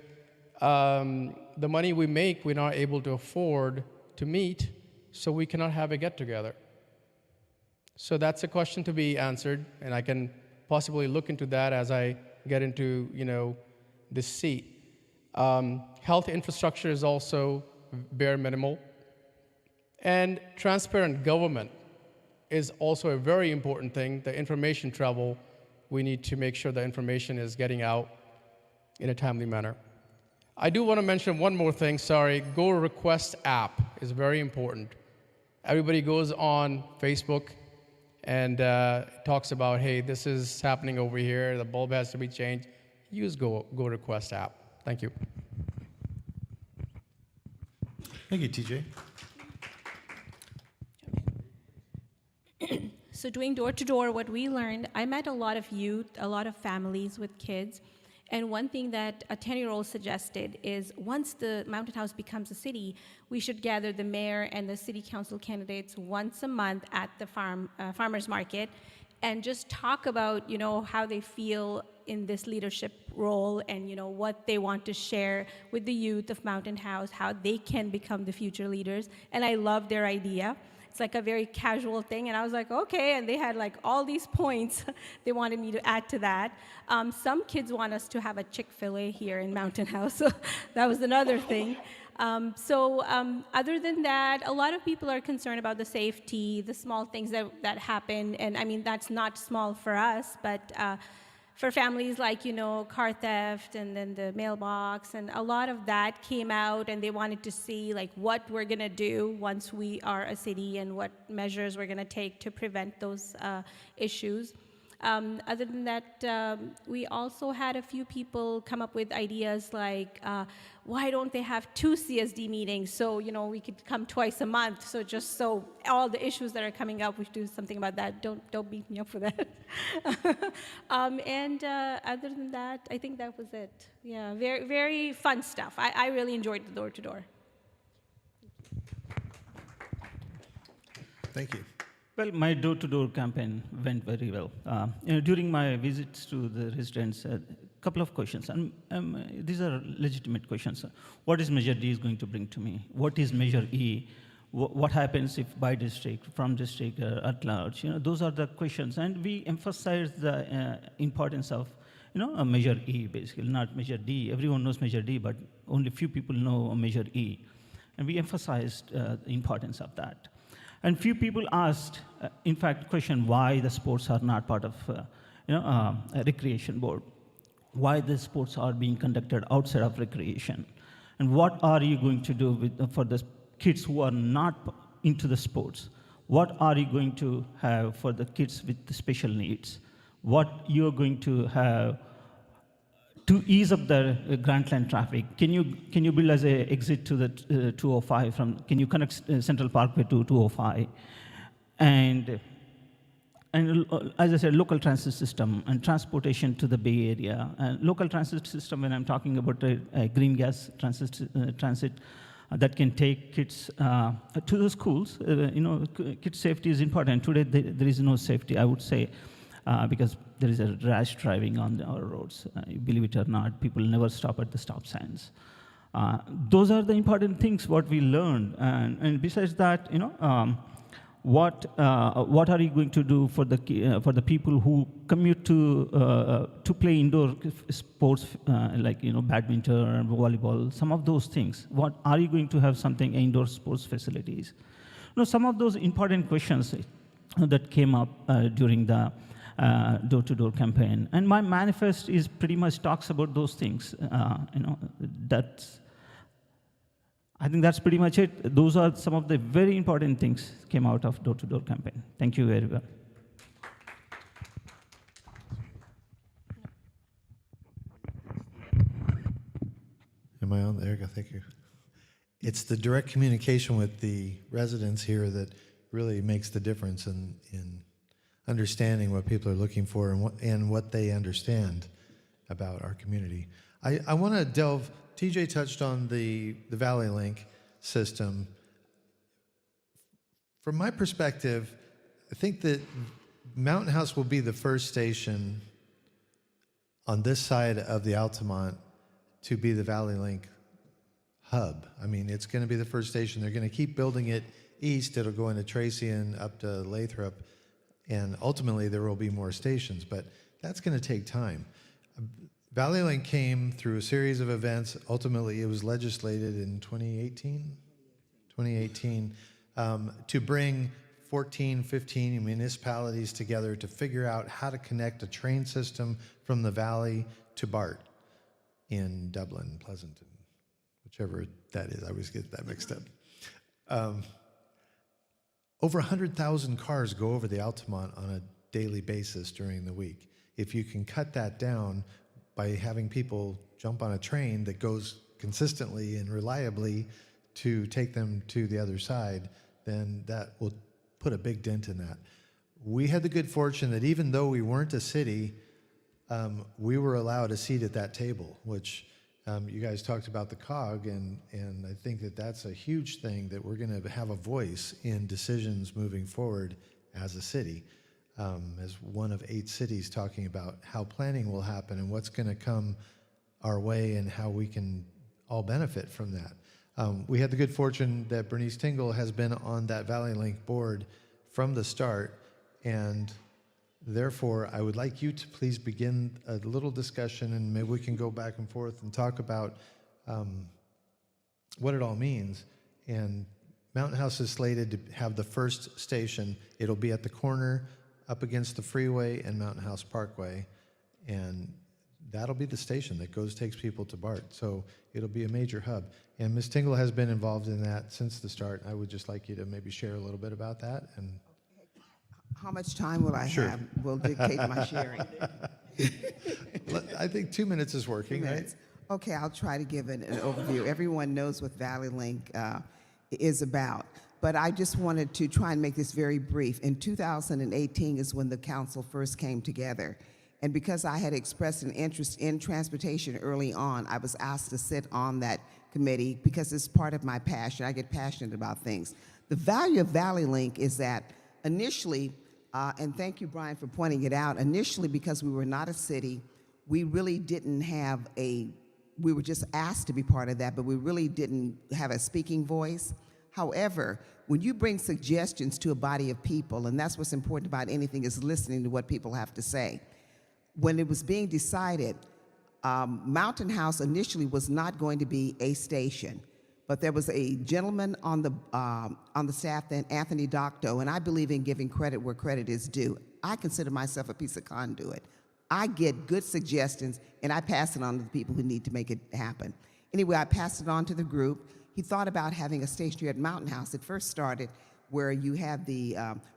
the money we make, we're not able to afford to meet, so we cannot have a get-together. So that's a question to be answered, and I can possibly look into that as I get into, this seat. Health infrastructure is also bare minimal. And transparent government is also a very important thing. The information travel, we need to make sure the information is getting out in a timely manner. I do want to mention one more thing, sorry. Go Request app is very important. Everybody goes on Facebook and talks about, hey, this is happening over here, the bulb has to be changed. Use Go Request app. Thank you. Thank you, TJ. So doing door-to-door, what we learned, I met a lot of youth, a lot of families with kids, and one thing that a 10-year-old suggested is once the Mountain House becomes a city, we should gather the mayor and the city council candidates once a month at the farmer's market and just talk about, how they feel in this leadership role and, what they want to share with the youth of Mountain House, how they can become the future leaders. And I love their idea. It's like a very casual thing, and I was like, okay, and they had like all these points they wanted me to add to that. Some kids want us to have a Chick-fil-A here in Mountain House, so that was another thing. Other than that, a lot of people are concerned about the safety, the small things that happen, and I mean, that's not small for us, but for families like, car theft and then the mailbox, and a lot of that came out, and they wanted to see like what we're gonna do once we are a city and what measures we're gonna take to prevent those issues. Other than that, we also had a few people come up with ideas like, why don't they have 2 CSD meetings? So, we could come twice a month. So just so all the issues that are coming up, we should do something about that. Don't beat me up for that. Other than that, I think that was it. Yeah, very, very fun stuff. I really enjoyed the door-to-door. Thank you. Well, my door-to-door campaign went very well. During my visits to the residents, a couple of questions, and these are legitimate questions. What is Measure D is going to bring to me? What is Measure E? What happens if by district, from district, at large? Those are the questions, and we emphasize the importance of, a Measure E, basically, not Measure D. Everyone knows Measure D, but only few people know Measure E, and we emphasized the importance of that. And few people asked, in fact, question why the sports are not part of, a recreation board, why the sports are being conducted outside of recreation, and what are you going to do with, for the kids who are not into the sports? What are you going to have for the kids with the special needs? What you're going to have to ease up the Grantland traffic? Can you build as an exit to the 205 from? Can you connect Central Parkway to 205? And as I said, local transit system and transportation to the Bay Area. And local transit system, when I'm talking about a green gas transit that can take kids to the schools. Kids' safety is important. Today there is no safety, I would say. Because there is a rash driving on our roads. Believe it or not, people never stop at the stop signs. Those are the important things what we learned. And besides that, what are you going to do for the people who commute to play indoor sports like badminton, volleyball, some of those things? What are you going to have something indoor sports facilities? Some of those important questions that came up during the door-to-door campaign, and my manifest is pretty much talks about those things. I think that's pretty much it. Those are some of the very important things came out of door-to-door campaign. Thank you very well. Am I on there? Thank you. It's the direct communication with the residents here that really makes the difference in understanding what people are looking for and what they understand about our community. I want to delve, TJ touched on the Valley Link system. From my perspective, I think that Mountain House will be the first station on this side of the Altamont to be the Valley Link hub. I mean, it's going to be the first station. They're going to keep building it east. It'll go into Tracy and up to Lathrop. And ultimately, there will be more stations, but that's going to take time. Valley Link came through a series of events. Ultimately, it was legislated in 2018 to bring 14, 15 municipalities together to figure out how to connect a train system from the valley to BART in Dublin, Pleasanton, whichever that is. I always get that mixed up. Over 100,000 cars go over the Altamont on a daily basis during the week. If you can cut that down by having people jump on a train that goes consistently and reliably to take them to the other side, then that will put a big dent in that. We had the good fortune that even though we weren't a city, we were allowed a seat at that table, which you guys talked about the COG, and I think that that's a huge thing, that we're going to have a voice in decisions moving forward as a city. as one of 8 cities talking about how planning will happen and what's going to come our way and how we can all benefit from that. We had the good fortune that Bernice Tingle has been on that Valley Link board from the start, and therefore I would like you to please begin a little discussion, and maybe we can go back and forth and talk about what it all means. And Mountain House is slated to have the first station. It'll be at the corner up against the freeway and Mountain House Parkway, and that'll be the station that takes people to BART. So it'll be a major hub. And Ms. Tingle has been involved in that since the start. I would just like you to maybe share a little bit about that. And How much time will I Sure. have? Will dictate my sharing. I think 2 minutes is working, 2 right? minutes. Okay, I'll try to give an overview. Everyone knows what Valley Link is about, but I just wanted to try and make this very brief. In 2018 is when the council first came together, and because I had expressed an interest in transportation early on, I was asked to sit on that committee because it's part of my passion. I get passionate about things. The value of Valley Link is that initially, and thank you, Brian, for pointing it out, initially because we were not a city, we really didn't have we were just asked to be part of that, but we really didn't have a speaking voice. However, when you bring suggestions to a body of people, and that's what's important about anything, is listening to what people have to say. When it was being decided, Mountain House initially was not going to be a station, but there was a gentleman on the staff then, Anthony Docto, and I believe in giving credit where credit is due. I consider myself a piece of conduit. I get good suggestions, and I pass it on to the people who need to make it happen. Anyway, I passed it on to the group. He thought about having a station here at Mountain House. It first started where you have the,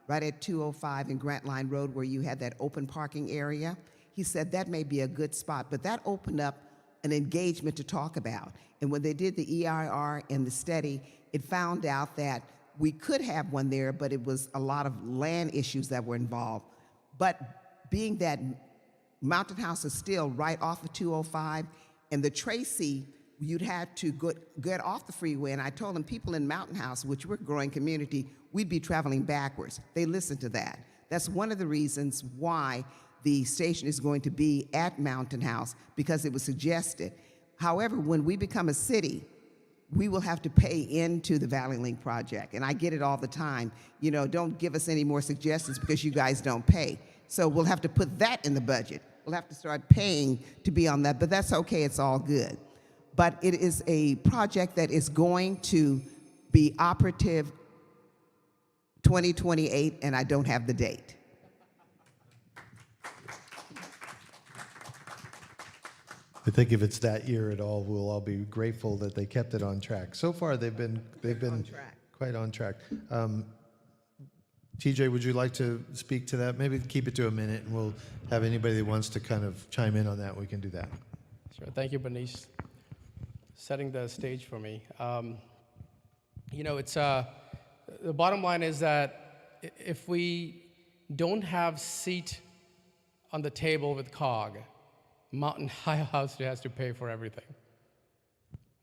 right at 205 and Grant Line Road, where you had that open parking area. He said that may be a good spot, but that opened up an engagement to talk about. And when they did the EIR and the study, it found out that we could have one there, but it was a lot of land issues that were involved. But being that Mountain House is still right off of 205, and the Tracy, you'd have to get off the freeway, and I told them people in Mountain House, which we're a growing community, we'd be traveling backwards. They listened to that. That's one of the reasons why the station is going to be at Mountain House, because it was suggested. However, when we become a city, we will have to pay into the Valley Link project, and I get it all the time. You know, don't give us any more suggestions because you guys don't pay. So we'll have to put that in the budget. We'll have to start paying to be on that, but that's okay, it's all good. But it is a project that is going to be operative 2028, and I don't have the date. I think if it's that year at all, we'll all be grateful that they kept it on track. So far, they've been track. quite on track. TJ, would you like to speak to that? Maybe keep it to a minute, and we'll have anybody that wants to kind of chime in on that. We can do that. Sure. Thank you, Bernice, setting the stage for me. You know, it's the bottom line is that if we don't have seat on the table with COG, Mountain House has to pay for everything.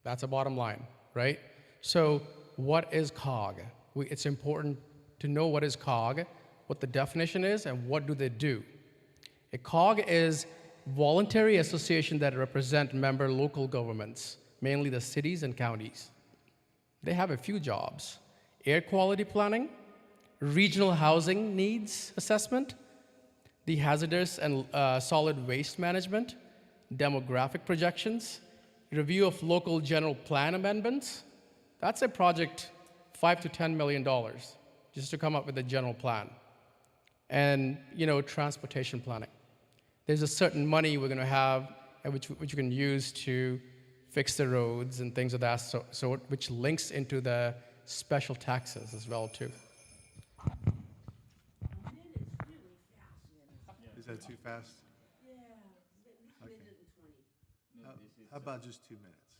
That's a bottom line, right? So what is COG? It's important to know what is COG, what the definition is, and what do they do. A COG is voluntary association that represent member local governments, mainly the cities and counties. They have a few jobs: air quality planning, regional housing needs assessment, the hazardous and solid waste management, demographic projections, review of local general plan amendments. That's a project, $5 to $10 million, just to come up with a general plan. And, you know, transportation planning. There's a certain money we're going to have, which you can use to fix the roads and things of that sort, which links into the special taxes as well, too. Is that too fast? Yeah. Okay. How about just 2 minutes?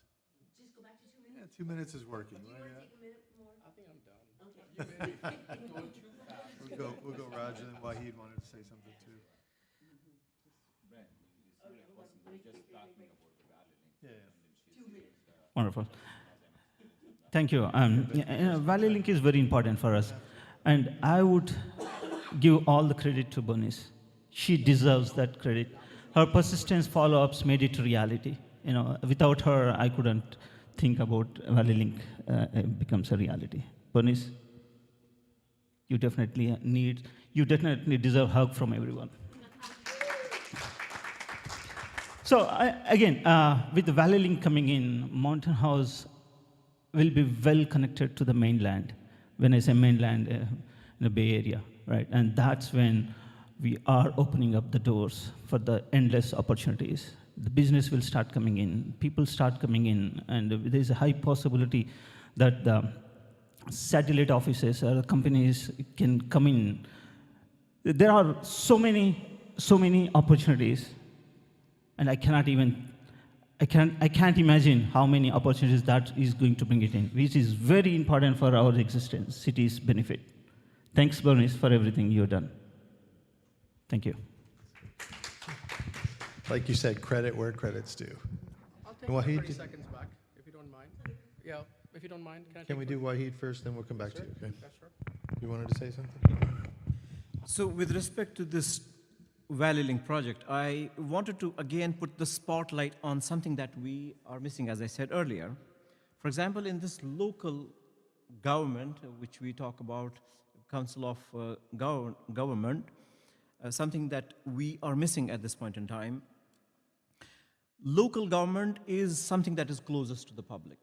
Just go back to 2 minutes? Yeah, 2 minutes is working. Do you want to take a minute more? I think I'm done. Okay. We'll go Roger, and Wahid wanted to say something too. Wonderful. Thank you. Valley Link is very important for us. And I would give all the credit to Bernice. She deserves that credit. Her persistence follow-ups made it a reality. You know, without her, I couldn't think about Valley Link becomes a reality. Bernice, you definitely deserve a hug from everyone. So again, with the Valley Link coming in, Mountain House will be well connected to the mainland. When I say mainland, in the Bay Area, right? And that's when we are opening up the doors for the endless opportunities. The business will start coming in, people start coming in, and there's a high possibility that the satellite offices or companies can come in. There are so many opportunities, and I can't imagine how many opportunities that is going to bring it in, which is very important for our existence, city's benefit. Thanks, Bernice, for everything you've done. Thank you. Like you said, credit where credit's due. I'll take Wahid, 30 did- seconds back, if you don't mind. Yeah, if you don't mind, can I Can we take do Wahid first, then we'll come back to you, okay? Yeah, sure. You wanted to say something? So with respect to this Valley Link project, I wanted to again put the spotlight on something that we are missing, as I said earlier. For example, in this local government, which we talk about, Council of Government, something that we are missing at this point in time. Local government is something that is closest to the public,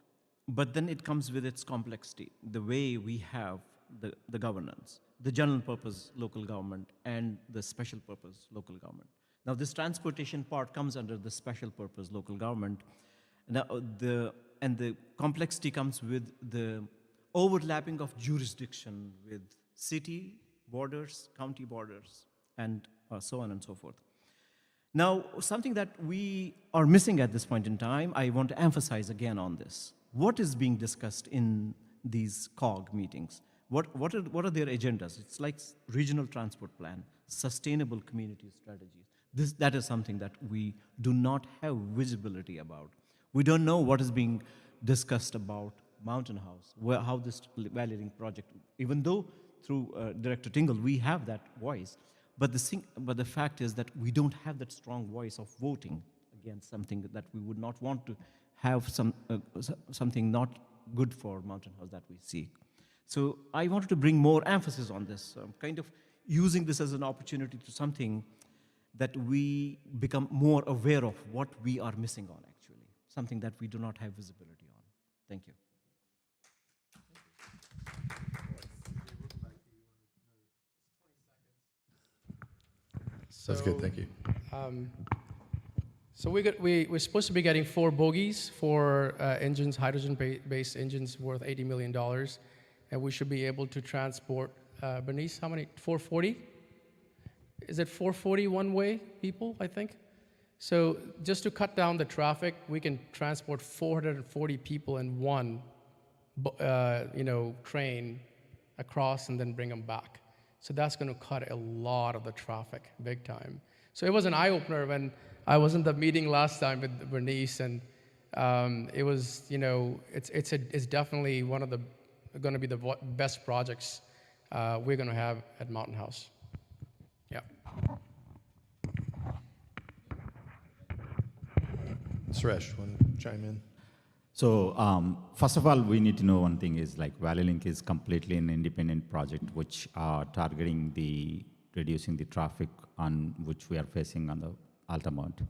but then it comes with its complexity, the way we have the governance, the general purpose local government and the special purpose local government. Now this transportation part comes under the special purpose local government. Now the complexity comes with the overlapping of jurisdiction with city borders, county borders, and so on and so forth. Now, something that we are missing at this point in time, I want to emphasize again on this. What is being discussed in these COG meetings? What are their agendas? It's like regional transport plan, sustainable community strategies. That is something that we do not have visibility about. We don't know what is being discussed about Mountain House, how this Valley Link project, even though through Director Tingle we have that voice, but the fact is that we don't have that strong voice of voting against something that we would not want to have something not good for Mountain House that we seek. So I wanted to bring more emphasis on this, kind of using this as an opportunity to something that we become more aware of what we are missing on actually, something that we do not have visibility on. Thank you. That's good, thank you. So we're supposed to be getting 4 bogies for engines, hydrogen-based engines worth $80 million, and we should be able to transport, Bernice, how many? 440? Is it 440 one-way people, I think? So just to cut down the traffic, we can transport 440 people in one, train across and then bring them back. So that's going to cut a lot of the traffic, big time. So it was an eye-opener when I was in the meeting last time with Bernice, and it was, it's definitely one of going to be the best projects we're going to have at Mountain House. Yeah. Suresh, want to chime in? So first of all, we need to know one thing is like Valley Link is completely an independent project which are targeting reducing the traffic on which we are facing on the Altamont.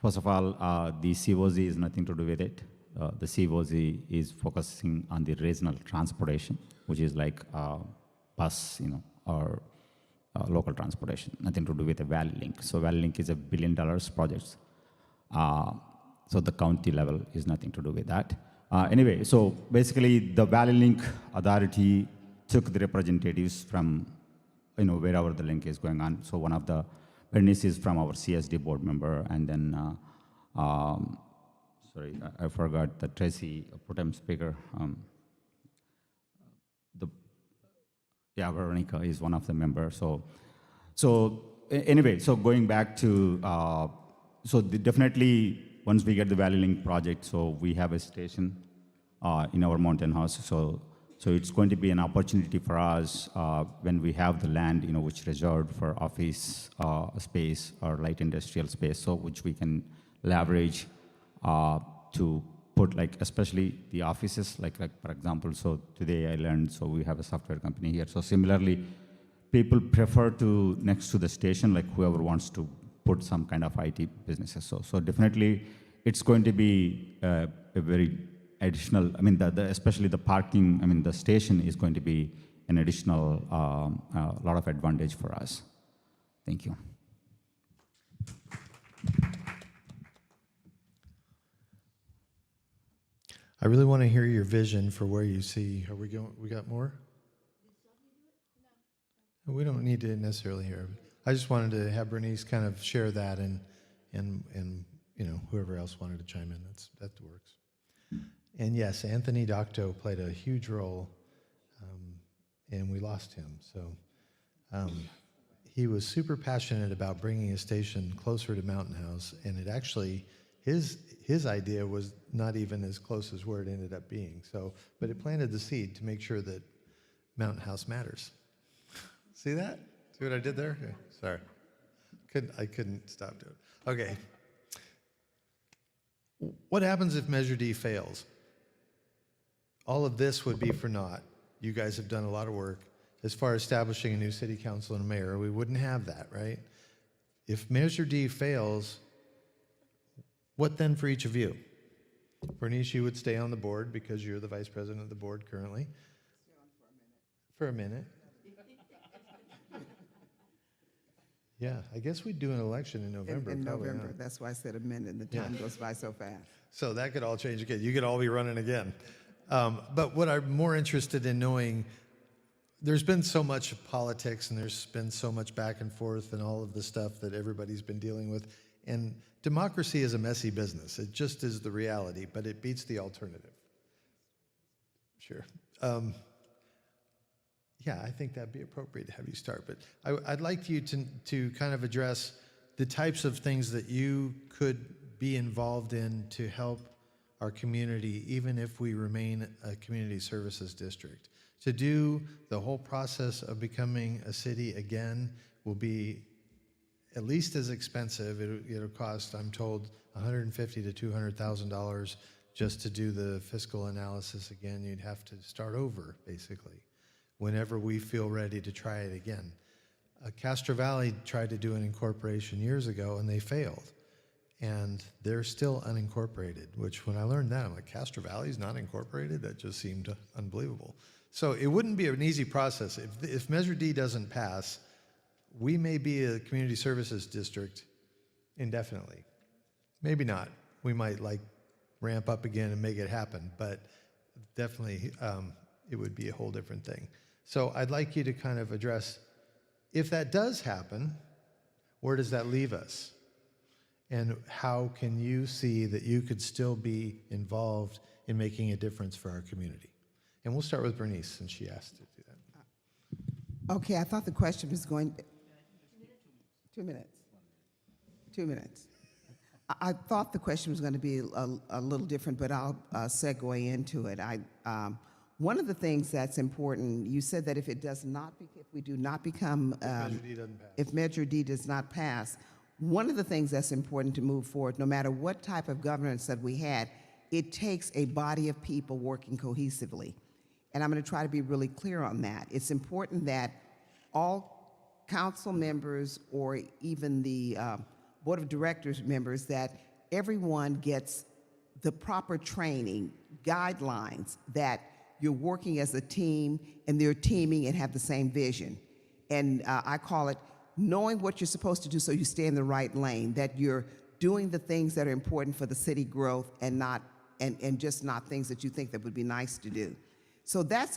First of all, the COZ is nothing to do with it. The COZ is focusing on the regional transportation, which is like bus, or local transportation, nothing to do with the Valley Link. So Valley Link is a $1 billion project. So the county level is nothing to do with that. Anyway, so basically the Valley Link Authority took the representatives from, wherever the link is going on. So one of the Bernice is from our CSD board member, and then, sorry, I forgot the Tracy, pro tem speaker. Veronica is one of the members. So anyway, so going back to, definitely once we get the Valley Link project, so we have a station in our Mountain House. So So it's going to be an opportunity for us when we have the land, which reserved for office space or light industrial space, so which we can leverage to put, like, especially the offices, like for example, so today I learned, so we have a software company here. So similarly, people prefer to next to the station, like whoever wants to put some kind of IT businesses. So definitely, it's going to be a very additional, I mean, especially the parking, I mean, the station is going to be an additional lot of advantage for us. Thank you. I really want to hear your vision for where you see. Are we going? We got more? No. We don't need to necessarily hear. I just wanted to have Bernice kind of share that, and whoever else wanted to chime in. That works. And yes, Anthony Docto played a huge role, and we lost him. So he was super passionate about bringing a station closer to Mountain House, and it actually, his idea was not even as close as where it ended up being. So, but it planted the seed to make sure that Mountain House matters. See that? See what I did there? Yeah, sorry. I couldn't stop doing it. Okay. What happens if Measure D fails? All of this would be for naught. You guys have done a lot of work. As far as establishing a new city council and a mayor, we wouldn't have that, right? If Measure D fails, what then for each of you? Bernice, you would stay on the board because you're the vice president of the board currently. Stay on for a minute. Yeah, I guess we'd do an election in November. In probably, November, huh? that's why I said a minute, and the time goes by so fast. So that could all change again. You could all be running again. But what I'm more interested in knowing, there's been so much politics and there's been so much back and forth and all of the stuff that everybody's been dealing with. And democracy is a messy business. It just is the reality, but it beats the alternative. Sure. Yeah, I think that'd be appropriate to have you start. But I'd like you to kind of address the types of things that you could be involved in to help our community, even if we remain a community services district. To do the whole process of becoming a city again will be at least as expensive. It'll cost, I'm told, $150,000 to $200,000 just to do the fiscal analysis again. You'd have to start over, basically, whenever we feel ready to try it again. Castro Valley tried to do an incorporation years ago, and they failed. And they're still unincorporated, which when I learned that, I'm like, Castro Valley's not incorporated? That just seemed unbelievable. So it wouldn't be an easy process. If Measure D doesn't pass, we may be a community services district indefinitely. Maybe not. We might ramp up again and make it happen, but definitely it would be a whole different thing. So I'd like you to kind of address, if that does happen, where does that leave us? And how can you see that you could still be involved in making a difference for our community? And we'll start with Bernice, since she asked to do that. Okay, I thought the question was going, 2 minutes. 2 minutes. I thought the question was going to be a little different, but I'll segue into it. One of the things that's important, you said that if we do not become, if Measure D does not pass, one of the things that's important to move forward, no matter what type of governance that we had, it takes a body of people working cohesively. And I'm going to try to be really clear on that. It's important that all council members or even the board of directors members, that everyone gets the proper training, guidelines, that you're working as a team and they're teaming and have the same vision. And I call it knowing what you're supposed to do so you stay in the right lane, that you're doing the things that are important for the city growth and not just not things that you think that would be nice to do. So that's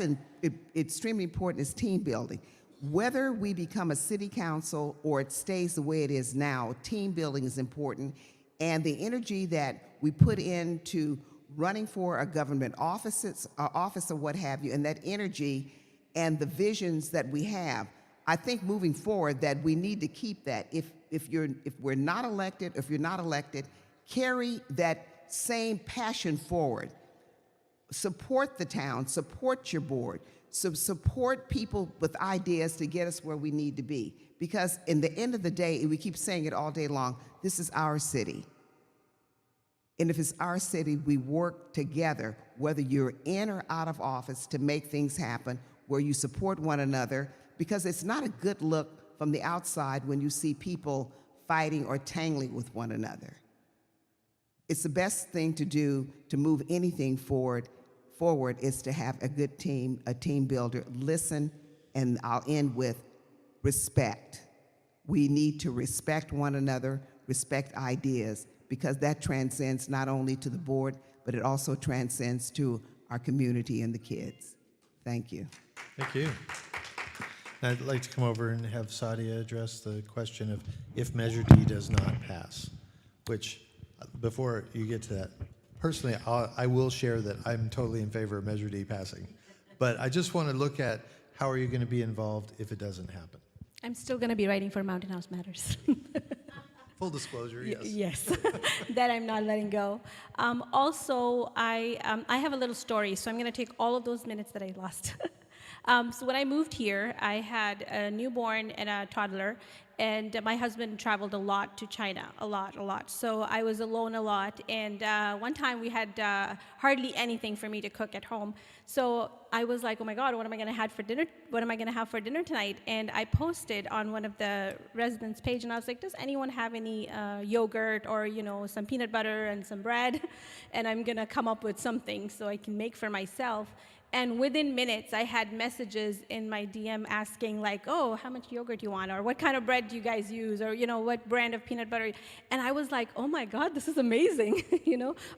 extremely important, is team building. Whether we become a city council or it stays the way it is now, team building is important. And the energy that we put into running for a government office or what have you, and that energy and the visions that we have, I think moving forward that we need to keep that. If we're not elected, if you're not elected, carry that same passion forward. support the town, support your board, support people with ideas to get us where we need to be. Because in the end of the day, and we keep saying it all day long, this is our city. And if it's our city, we work together, whether you're in or out of office, to make things happen, where you support one another, because it's not a good look from the outside when you see people fighting or tangling with one another. It's the best thing to do to move anything forward is to have a good team, a team builder. Listen, and I'll end with respect. We need to respect one another, respect ideas, because that transcends not only to the board, but it also transcends to our community and the kids. Thank you. Thank you. I'd like to come over and have Sadia address the question of if Measure D does not pass, which, before you get to that, personally, I will share that I'm totally in favor of Measure D passing. But I just want to look at how are you going to be involved if it doesn't happen? I'm still going to be writing for Mountain House Matters. Full disclosure, yes. Yes, that I'm not letting go. Also, I have a little story, so I'm going to take all of those minutes that I lost. So when I moved here, I had a newborn and a toddler, and my husband traveled a lot to China, a lot. So I was alone a lot, and one time we had hardly anything for me to cook at home. So I was like, oh my God, what am I going to have for dinner? What am I going to have for dinner tonight? And I posted on one of the residents' page, and I was like, does anyone have any yogurt or some peanut butter and some bread? And I'm going to come up with something so I can make for myself. And within minutes, I had messages in my DM asking like, oh, how much yogurt do you want? Or what kind of bread do you guys use? Or, what brand of peanut butter? And I was like, oh my God, this is amazing.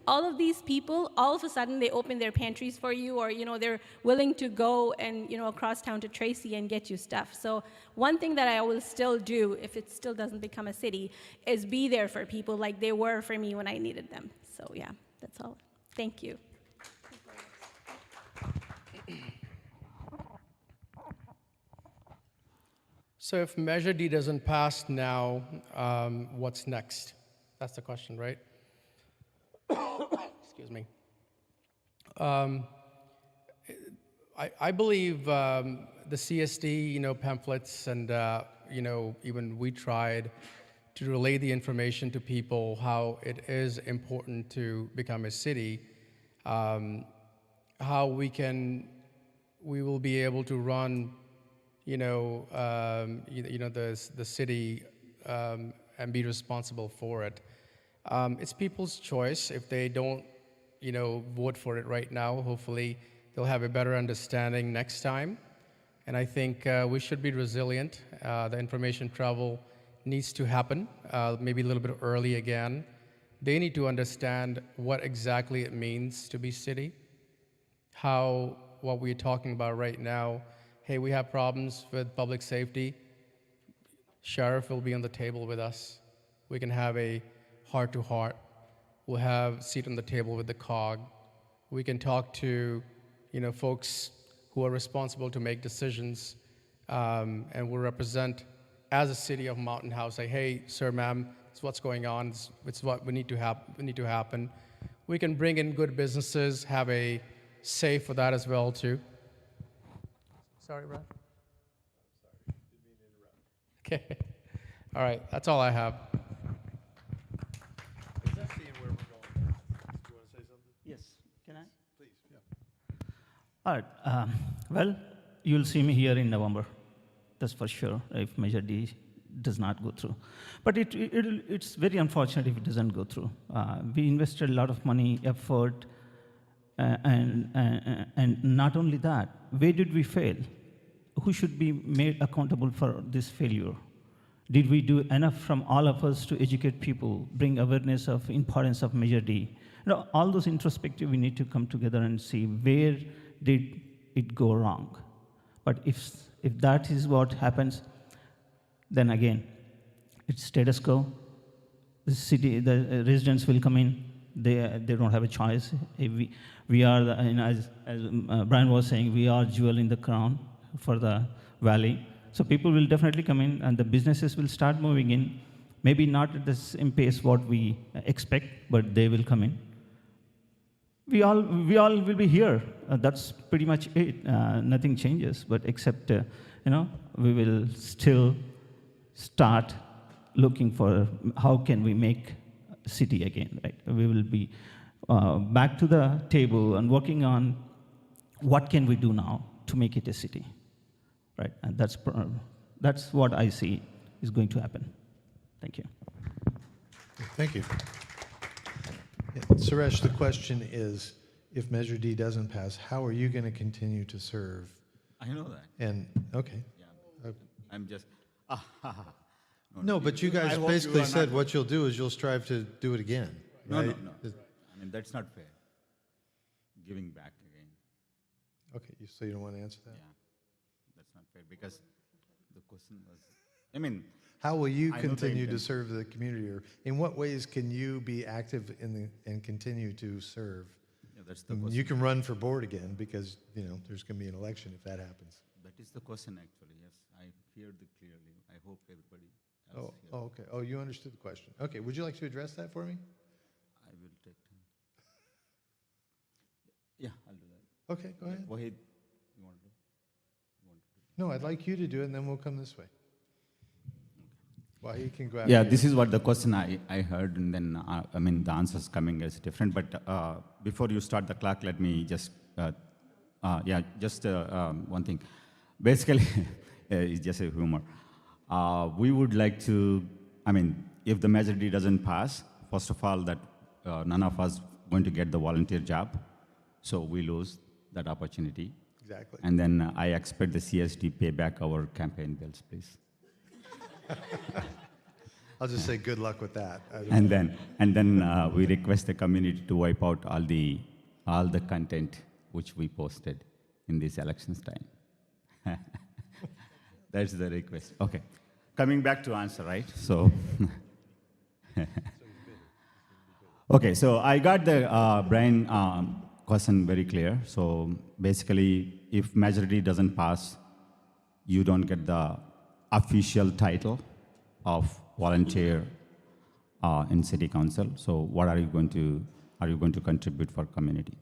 All of these people, all of a sudden they open their pantries for you, or, they're willing to go and, across town to Tracy and get you stuff. So one thing that I will still do, if it still doesn't become a city, is be there for people like they were for me when I needed them. So yeah, that's all. Thank you. So if Measure D doesn't pass now, what's next? That's the question, right? Excuse me. I believe the CSD, pamphlets, and even we tried to relay the information to people how it is important to become a city, how we will be able to run the city and be responsible for it. It's people's choice. If they don't, vote for it right now, hopefully they'll have a better understanding next time. And I think we should be resilient. The information travel needs to happen, maybe a little bit early again. They need to understand what exactly it means to be city, what we're talking about right now. Hey, we have problems with public safety. Sheriff will be on the table with us. We can have a heart-to-heart. We'll have a seat on the table with the COG. We can talk to, folks who are responsible to make decisions, and we'll represent, as a city of Mountain House, say, hey, sir, ma'am, it's what's going on. It's what we need to happen. We can bring in good businesses, have a say for that as well, too. Sorry, Brad. Didn't mean to interrupt. Okay. All right, that's all I have. Is that seeing where we're going? Do you want to say something? Yes, can I? Please, yeah. All right. Well, you'll see me here in November. That's for sure, if Measure D does not go through. But it's very unfortunate if it doesn't go through. We invested a lot of money, effort, and not only that, where did we fail? Who should be made accountable for this failure? Did we do enough from all of us to educate people, bring awareness of importance of Measure D? All those introspective, we need to come together and see where did it go wrong. But if that is what happens, then again, it's status quo. The residents will come in. They don't have a choice. We are, as Brian was saying, we are jewel in the crown for the valley. So people will definitely come in, and the businesses will start moving in. Maybe not at the same pace what we expect, but they will come in. we all will be here. That's pretty much it. Nothing changes, but except we will still start looking for how can we make a city again, right? We will be back to the table and working on what can we do now to make it a city, right? And that's what I see is going to happen. Thank you. Thank you. Yeah, Suresh, the question is, if Measure D doesn't pass, how are you going to continue to serve? I know that. And, okay. Yeah, I'm just. No, but you guys I hope basically you are said not- what you'll do is you'll strive to do it again, No, right? no. I mean, that's not fair. Giving back again. Okay, so you don't want to answer that? Yeah, that's not fair because the question was. I mean, How will you I know the continue to intent. serve the community, or in what ways can you be active and continue to serve? yeah, that's the You question. can run for board again because, there's going to be an election if that happens. That is the question actually. Yes, I heard it clearly. I hope everybody else Oh, heard. okay. Oh, you understood the question. Okay, would you like to address that for me? I will take time. Yeah, I'll do that. Okay, go ahead. Wahid, you want to do? You want to do? No, I'd like you to do it, and then we'll come this way. Well, he can go after Yeah, you. this is what the question I heard, and then, I mean, the answers coming as different. But before you start the clock, let me just, one thing. Basically, it's just a humor. We would like to, I mean, if the Measure D doesn't pass, first of all, that none of us going to get the volunteer job, so we lose that opportunity. Exactly. And then I expect the CSD pay back our campaign bills, please. I'll just say good luck with that. And then we request the community to wipe out all the content which we posted in this elections time. That's the request. Okay, coming back to answer, right? So, okay, so I got the Brian question very clear. So basically, if Measure D doesn't pass, you don't get the official title of volunteer in city council. So what are you going to contribute for community?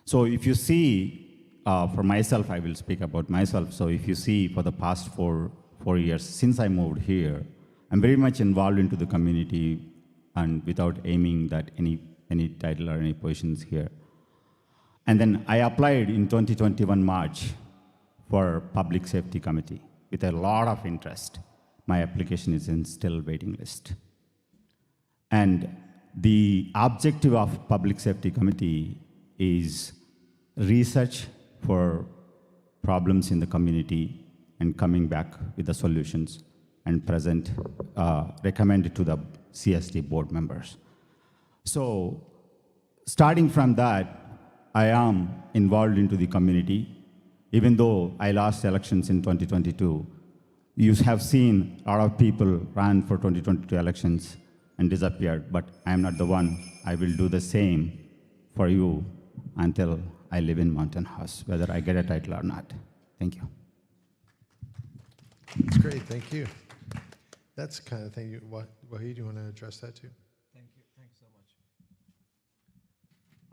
So if you see, for myself, I will speak about myself. So if you see for the past four years since I moved here, I'm very much involved into the community and without aiming that any title or any positions here. And then I applied in 2021 March for Public Safety Committee with a lot of interest. My application is in still waiting list. And the objective of Public Safety Committee is research for problems in the community and coming back with the solutions and recommend it to the CSD board members. So starting from that, I am involved into the community. Even though I lost elections in 2022, you have seen a lot of people ran for 2022 elections and disappeared, but I am not the one. I will do the same for you until I live in Mountain House, whether I get a title or not. Thank you. That's great, thank you. That's the kind of thing, Wahid, you want to address that too? Thank you. Thanks so much.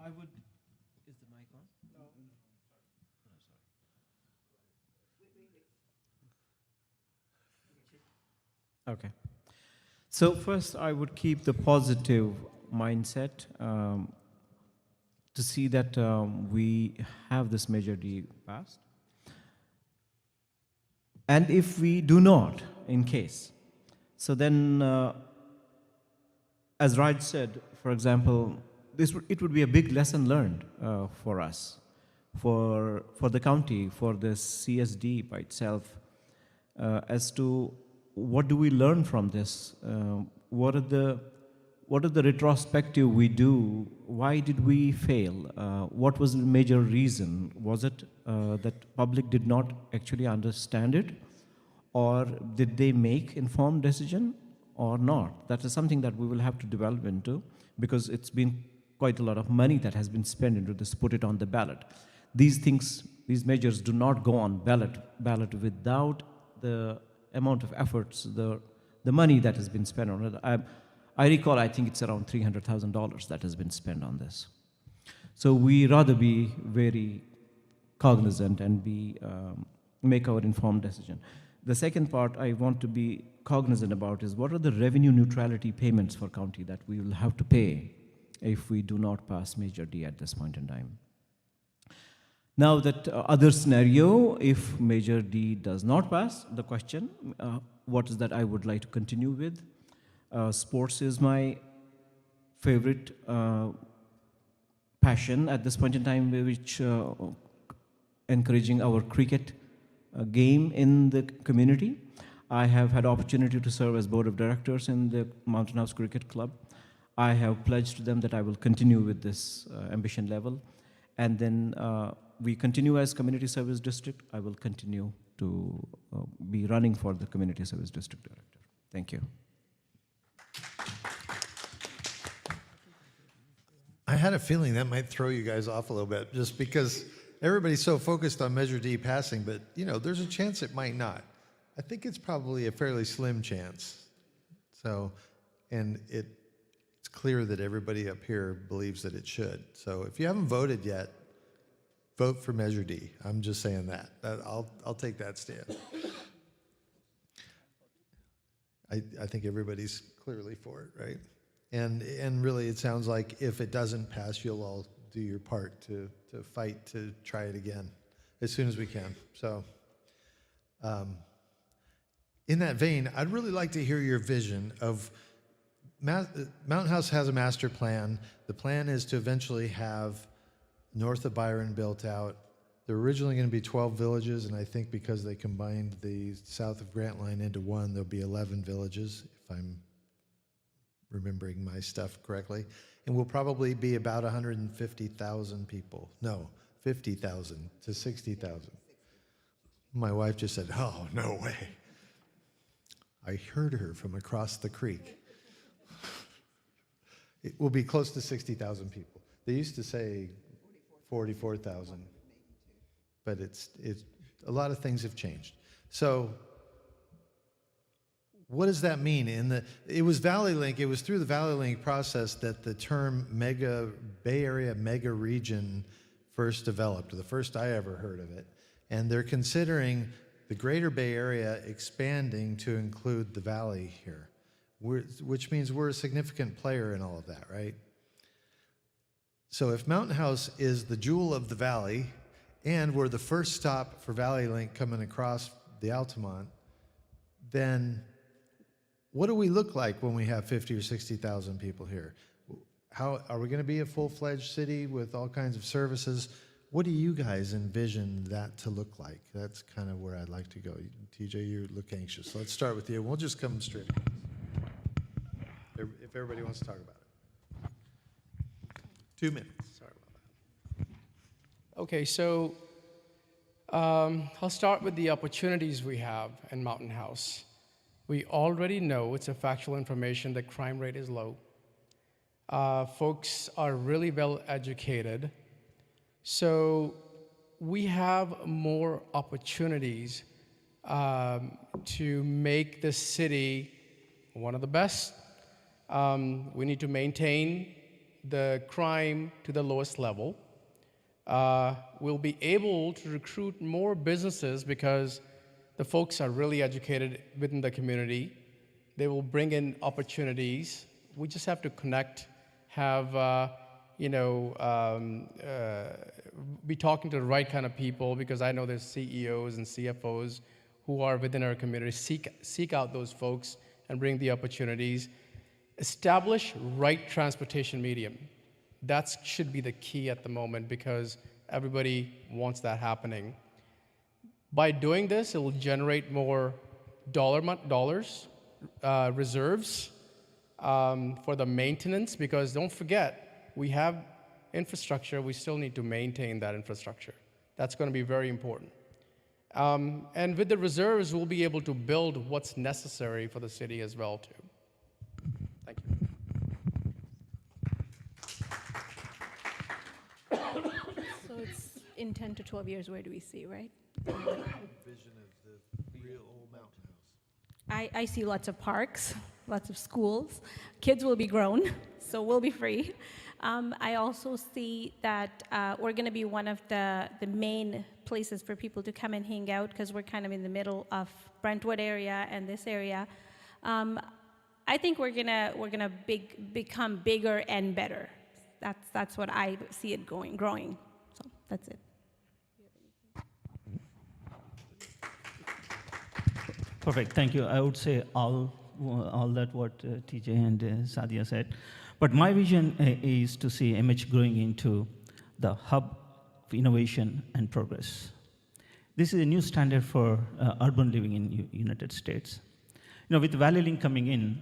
I would. Is the mic on? No. Sorry. Okay. So first, I would keep the positive mindset to see that we have this Measure D passed. And if we do not, in case, so then, as Raj said, for example, it would be a big lesson learned for us, for the county, for the CSD by itself, as to what do we learn from this? What are the retrospective we do? Why did we fail? What was the major reason? Was it that public did not actually understand it? Or did they make informed decision or not? That is something that we will have to develop into, because it's been quite a lot of money that has been spent into this, put it on the ballot. These measures do not go on ballot without the amount of efforts, the money that has been spent on it. I recall, I think it's around $300,000 that has been spent on this. So we rather be very cognizant and make our informed decision. The second part I want to be cognizant about is what are the revenue neutrality payments for county that we will have to pay if we do not pass Measure D at this point in time. Now that other scenario, if Measure D does not pass, the question, what is that I would like to continue with? Sports is my favorite passion at this point in time, which encouraging our cricket game in the community. I have had opportunity to serve as board of directors in the Mountain House Cricket Club. I have pledged to them that I will continue with this ambition level. And then we continue as community service district. I will continue to be running for the community service district director. Thank you. I had a feeling that might throw you guys off a little bit, just because everybody's so focused on Measure D passing, but there's a chance it might not. I think it's probably a fairly slim chance. So, and it's clear that everybody up here believes that it should. So if you haven't voted yet, vote for Measure D. I'm just saying that. I'll take that stand. I think everybody's clearly for it, right? And really, it sounds like if it doesn't pass, you'll all do your part to fight to try it again as soon as we can. So in that vein, I'd really like to hear your vision of Mountain House has a master plan. The plan is to eventually have north of Byron built out. There were originally going to be 12 villages, and I think because they combined the south of Grant Line into one, there'll be 11 villages, if I'm remembering my stuff correctly. And we'll probably be about 150,000 people. No, 50,000 to 60,000. My wife just said, "Oh, no way." I heard her from across the creek. It will be close to 60,000 people. They used to say 44,000, but it's a lot of things have changed. So what does that mean? It was Valley Link. It was through the Valley Link process that the term Bay Area mega region first developed, the first I ever heard of it. And they're considering the greater Bay Area expanding to include the Valley here, which means we're a significant player in all of that, right? So if Mountain House is the jewel of the Valley, and we're the first stop for Valley Link coming across the Altamont, then what do we look like when we have 50 or 60,000 people here? How are we going to be a full-fledged city with all kinds of services? What do you guys envision that to look like? That's kind of where I'd like to go. TJ, you look anxious. Let's start with you. We'll just come straight. If everybody wants to talk about it. 2 minutes. Sorry about that. Okay, so I'll start with the opportunities we have in Mountain House. We already know, it's a factual information, that crime rate is low. Folks are really well educated. So we have more opportunities to make the city one of the best. We need to maintain the crime to the lowest level. We'll be able to recruit more businesses because the folks are really educated within the community. They will bring in opportunities. We just have to connect, be talking to the right kind of people, because I know there's CEOs and CFOs who are within our community. Seek out those folks and bring the opportunities. Establish right transportation medium. That should be the key at the moment, because everybody wants that happening. By doing this, it will generate more dollars, reserves for the maintenance, because don't forget, we have infrastructure, we still need to maintain that infrastructure. That's going to be very important. And with the reserves, we'll be able to build what's necessary for the city as well, too. Thank you. So it's in 10 to 12 years, where do we see, right? Vision of the real old Mountain House. I see lots of parks, lots of schools. Kids will be grown, so we'll be free. I also see that we're going to be one of the main places for people to come and hang out because we're kind of in the middle of Brentwood area and this area. I think we're gonna become bigger and better. That's what I see it growing. So that's it. Perfect. Thank you. I would say all that what TJ and Sadia said. But my vision is to see MH growing into the hub of innovation and progress. This is a new standard for urban living in United States. You know, with Valley Link coming in,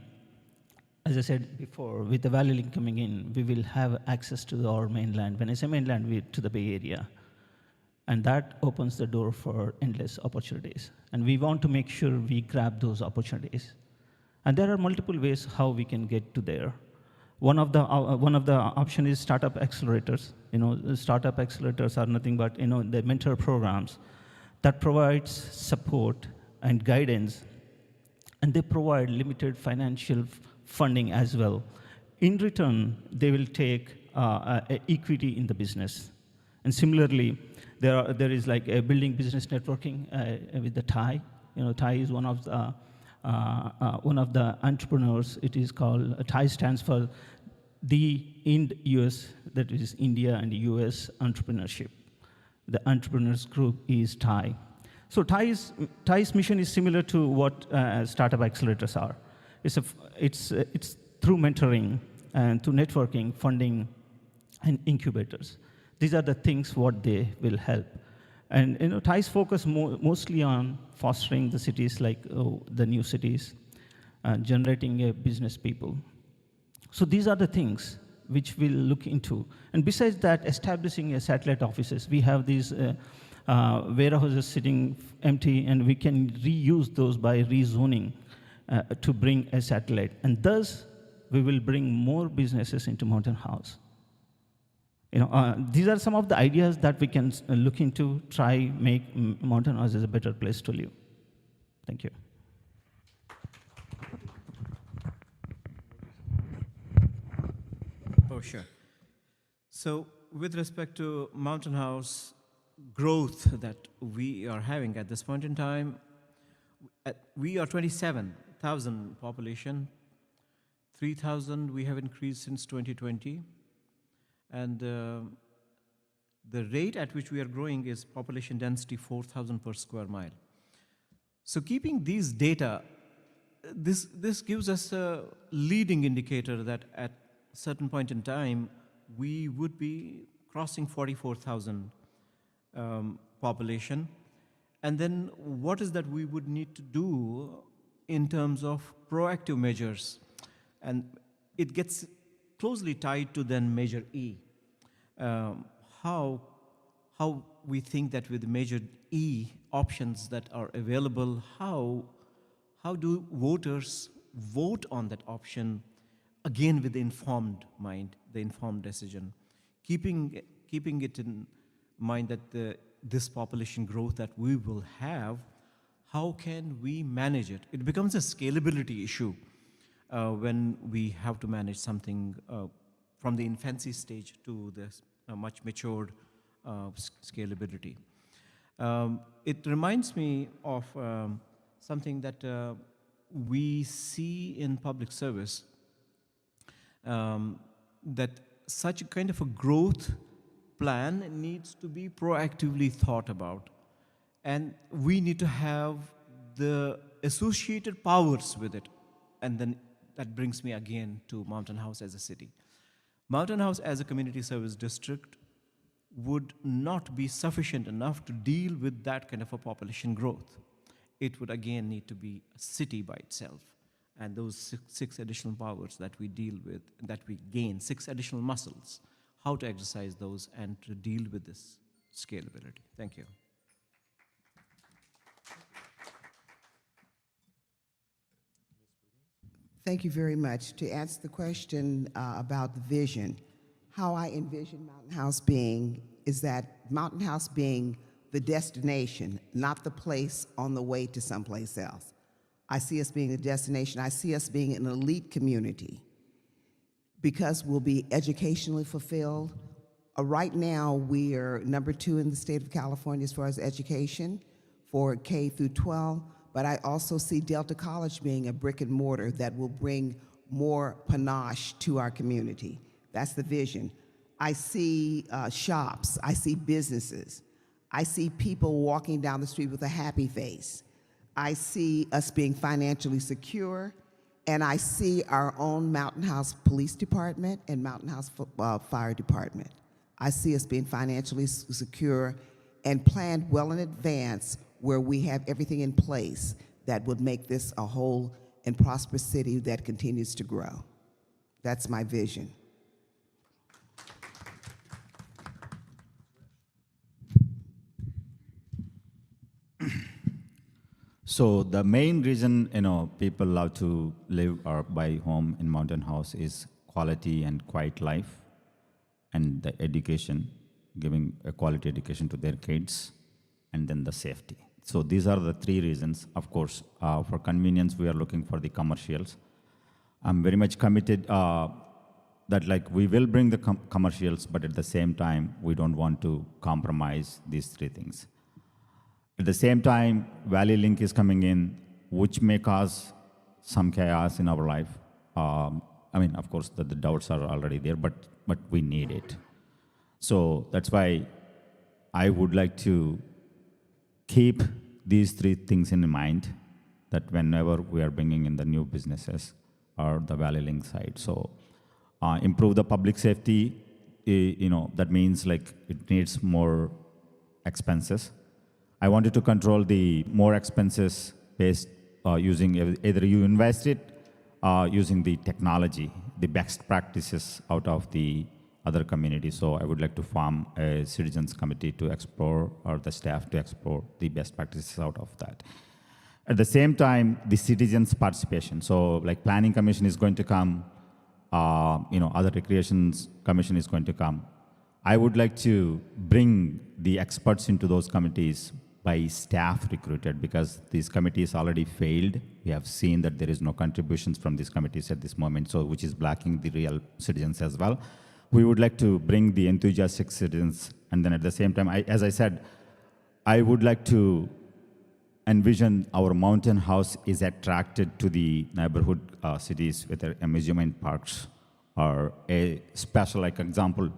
as I said before, with the Valley Link coming in, we will have access to our mainland. When I say mainland, to the Bay Area. And that opens the door for endless opportunities. And we want to make sure we grab those opportunities. And there are multiple ways how we can get to there. One of the option is startup accelerators. You know, the startup accelerators are nothing but the mentor programs that provides support and guidance, and they provide limited financial funding as well. In return, they will take equity in the business. And similarly, there is like a building business networking with the TIE. You know, TIE is one of the entrepreneurs. It is called TIE stands for the US, that is India and US entrepreneurship. The entrepreneurs group is TIE. So TIE's mission is similar to what startup accelerators are. It's through mentoring and through networking, funding, and incubators. These are the things what they will help. And TIE's focus mostly on fostering the cities like the new cities, generating business people. So these are the things which we'll look into. And besides that, establishing satellite offices. We have these warehouses sitting empty, and we can reuse those by rezoning to bring a satellite. And thus, we will bring more businesses into Mountain House. These are some of the ideas that we can look into, try make Mountain House as a better place to live. Thank you. Oh, sure. So with respect to Mountain House growth that we are having at this point in time, we are 27,000 population. 3,000 we have increased since 2020. And the rate at which we are growing is population density 4,000 per square mile. So keeping these data, this gives us a leading indicator that at a certain point in time, we would be crossing 44,000 population. And then what is that we would need to do in terms of proactive measures? And it gets closely tied to then measure E. How we think that with measure E options that are available, how do voters vote on that option, again with the informed mind, the informed decision, keeping it in mind that this population growth that we will have, how can we manage it? It becomes a scalability issue when we have to manage something from the infancy stage to this much matured scalability. It reminds me of something that we see in public service, that such a kind of a growth plan needs to be proactively thought about. And we need to have the associated powers with it. And then that brings me again to Mountain House as a city. Mountain House as a community service district would not be sufficient enough to deal with that kind of a population growth. It would again need to be a city by itself. And those six additional powers that we deal with, that we gain, 6 additional muscles, how to exercise those and to deal with this scalability. Thank you. Thank you very much. To answer the question about the vision, how I envision Mountain House being is that Mountain House being the destination, not the place on the way to someplace else. I see us being a destination. I see us being an elite community. because we'll be educationally fulfilled. Right now, we are number 2 in the state of California as far as education for K through 12, but I also see Delta College being a brick and mortar that will bring more panache to our community. That's the vision. I see shops, I see businesses, I see people walking down the street with a happy face. I see us being financially secure, and I see our own Mountain House Police Department and Mountain House Fire Department. I see us being financially secure and planned well in advance, where we have everything in place that would make this a whole and prosperous city that continues to grow. That's my vision. So the main reason, people love to live or buy home in Mountain House is quality and quiet life, and the education, giving a quality education to their kids, and then the safety. So these are the 3 reasons. Of course, for convenience, we are looking for the commercials. I'm very much committed that we will bring the commercials, but at the same time, we don't want to compromise these 3 things. At the same time, Valley Link is coming in, which may cause some chaos in our life. Of course, the doubts are already there, but we need it. So that's why I would like to keep these 3 things in mind, that whenever we are bringing in the new businesses or the Valley Link side. So improve the public safety, that means it needs more expenses. I wanted to control the more expenses based using either you invest it using the technology, the best practices out of the other communities. So I would like to form a citizens committee to explore, or the staff to explore the best practices out of that. At the same time, the citizens' participation. So planning commission is going to come, other recreations commission is going to come. I would like to bring the experts into those committees by staff recruited, because these committees already failed. We have seen that there is no contributions from these committees at this moment, so which is blocking the real citizens as well. We would like to bring the enthusiastic citizens, and then at the same time, as I said, I would like to envision our Mountain House is attracted to the neighborhood cities with their amusement parks, or a special example.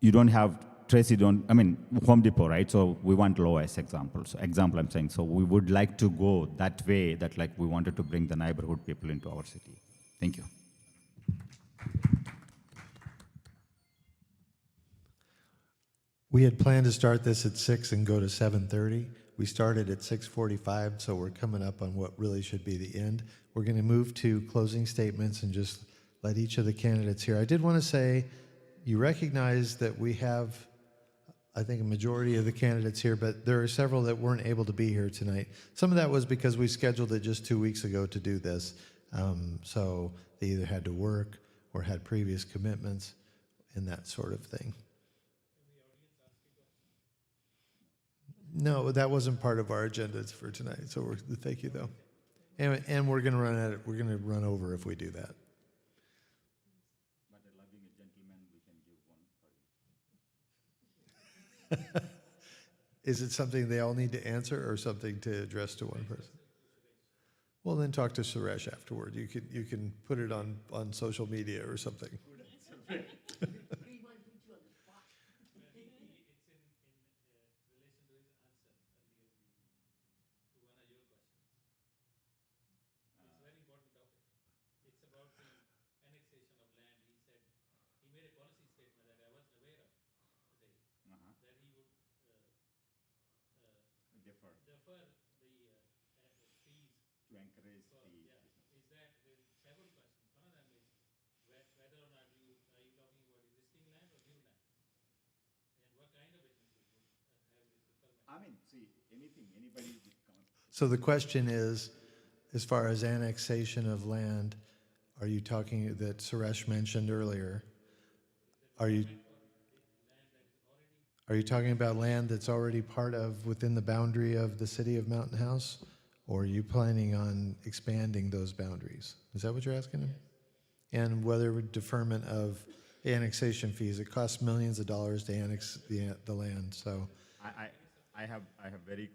You don't have Home Depot, right? So we want Lowe's example. So I'm saying, so we would like to go that way, that we wanted to bring the neighborhood people into our city. Thank you. We had planned to start this at 6 and go to 7:30. We started at 6:45, so we're coming up on what really should be the end. We're going to move to closing statements and just let each of the candidates here. I did want to say, you recognize that we have, I think, a majority of the candidates here, but there are several that weren't able to be here tonight. Some of that was because we scheduled it just 2 weeks ago to do this. So they either had to work or had previous commitments and that sort of thing. No, that wasn't part of our agendas for tonight. So thank you, though. And we're going to run at it. We're going to run over if we do that. But loving a gentleman, we can give one. Is it something they all need to answer, or something to address to one person? Well, then talk to Suresh afterward. You can put it on social media or something. To encourage the Is that there's several questions. One of them is whether or not are you talking about existing land or new land, and what kind of businesses would have this deferment? anybody would come. So the question is, as far as annexation of land, are you talking that Suresh mentioned earlier? Are you talking about land that's already part of within the boundary of the city of Mountain House? Or are you planning on expanding those boundaries? Is that what you're asking him? and whether deferment of annexation fees. It costs millions of dollars to annex the land. So I have very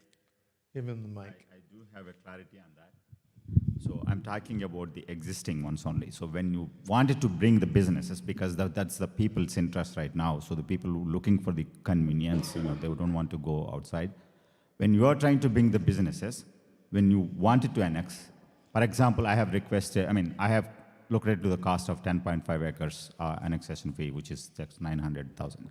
give him the mic. I do have a clarity on that. So I'm talking about the existing ones only. So when you wanted to bring the businesses, because that's the people's interest right now. So the people who are looking for the convenience, they don't want to go outside. When you are trying to bring the businesses, when you wanted to annex, for example, I have looked at the cost of 10.5 acres annexation fee, which is just 900,000.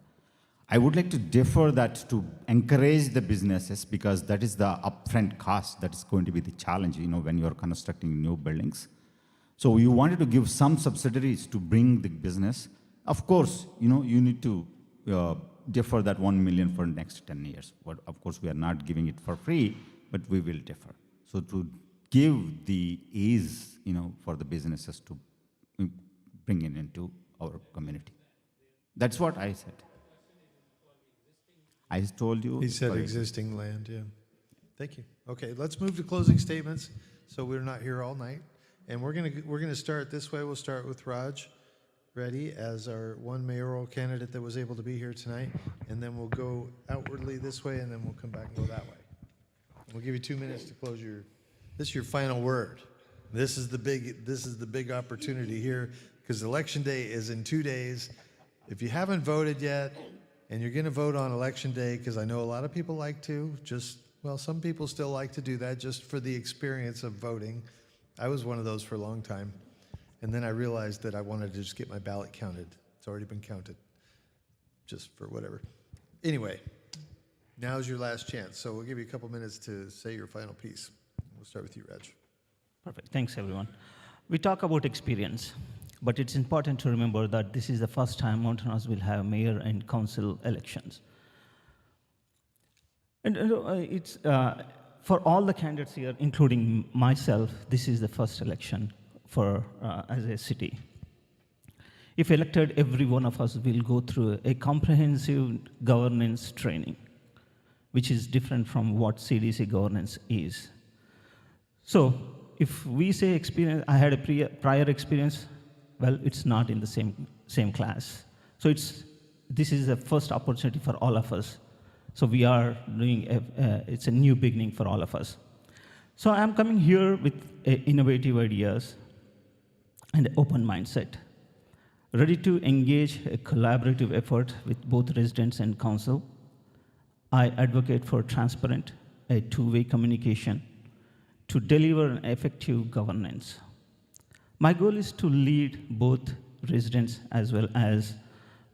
I would like to defer that to encourage the businesses, because that is the upfront cost that is going to be the challenge, when you're constructing new buildings. So you wanted to give some subsidies to bring the business. Of course, you need to defer that 1 million for the next 10 years. But of course, we are not giving it for free, but we will defer. So to give the ease, for the businesses to bring it into our community. That's what I said. I told you. He said existing land, yeah. Thank you. Okay, let's move to closing statements, so we're not here all night. And we're gonna start this way. We'll start with Raj Reddy as our one mayoral candidate that was able to be here tonight, and then we'll go outwardly this way, and then we'll come back and go that way. And we'll give you 2 minutes to close this is your final word. This is the big opportunity here, because election day is in 2 days. If you haven't voted yet, and you're going to vote on election day, because I know a lot of people like to, some people still like to do that just for the experience of voting. I was one of those for a long time. And then I realized that I wanted to just get my ballot counted. It's already been counted, just for whatever. Anyway, now's your last chance. So we'll give you a couple minutes to say your final piece. We'll start with you, Raj. Perfect. Thanks, everyone. We talk about experience, but it's important to remember that this is the first time Mountain House will have mayor and council elections. And it's for all the candidates here, including myself, this is the first election for as a city. If elected, every one of us will go through a comprehensive governance training, which is different from what CDC governance is. So if we say experience, I had a prior experience, well, it's not in the same class. So this is the first opportunity for all of us. So we are doing, it's a new beginning for all of us. So I'm coming here with innovative ideas and an open mindset, ready to engage a collaborative effort with both residents and council. I advocate for transparent, a two-way communication to deliver an effective governance. My goal is to lead both residents as well as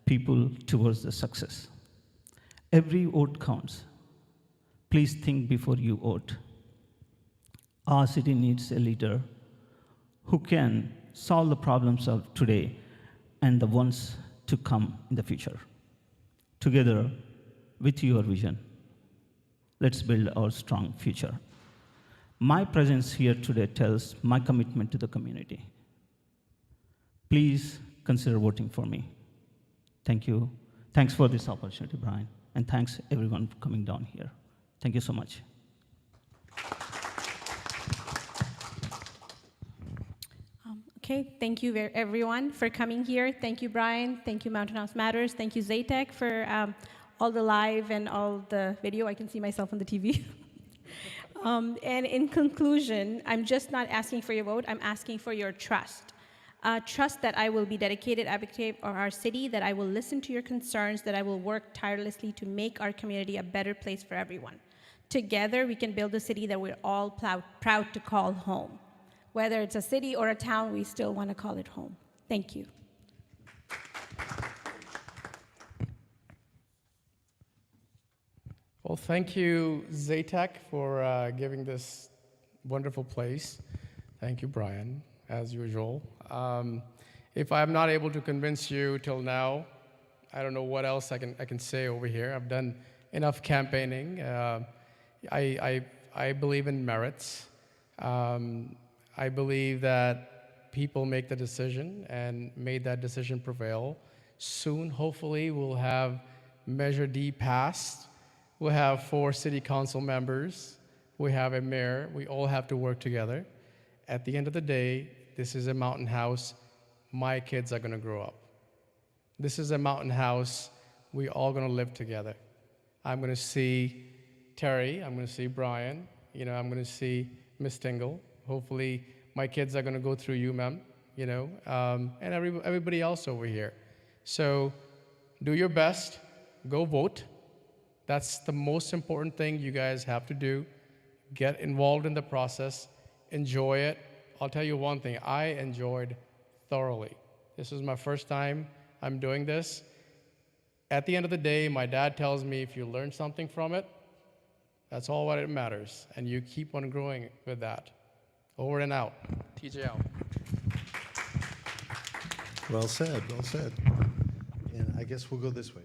people towards the success. Every vote counts. Please think before you vote. Our city needs a leader who can solve the problems of today and the ones to come in the future. Together, with your vision, let's build our strong future. My presence here today tells my commitment to the community. Please consider voting for me. Thank you. Thanks for this opportunity, Brian. And thanks everyone for coming down here. Thank you so much. Okay, thank you everyone for coming here. Thank you, Brian. Thank you, Mountain House Matters. Thank you, Zaytech, for all the live and all the video. I can see myself on the TV. And in conclusion, I'm just not asking for your vote. I'm asking for your trust. Trust that I will be dedicated advocate of our city, that I will listen to your concerns, that I will work tirelessly to make our community a better place for everyone. Together, we can build a city that we're all proud to call home. Whether it's a city or a town, we still want to call it home. Thank you. Well, thank you, Zaytech, for giving this wonderful place. Thank you, Brian, as usual. If I'm not able to convince you till now, I don't know what else I can say over here. I've done enough campaigning. I believe in merits. I believe that people make the decision and made that decision prevail. Soon, hopefully, we'll have Measure D passed. We'll have 4 city council members. We have a mayor. We all have to work together. At the end of the day, this is a Mountain House my kids are going to grow up. This is a mountain house. We all going to live together. I'm going to see Terry. I'm going to see Brian. I'm going to see Miss Tingle. Hopefully, my kids are going to go through you, ma'am. And everybody else over here. So, do your best. Go vote. That's the most important thing you guys have to do. Get involved in the process. Enjoy it. I'll tell you one thing. I enjoyed thoroughly. This was my first time I'm doing this. At the end of the day, my dad tells me if you learn something from it, that's all what it matters. And you keep on growing with that. Over and out. TJ out. Well said, well said. And I guess we'll go this way.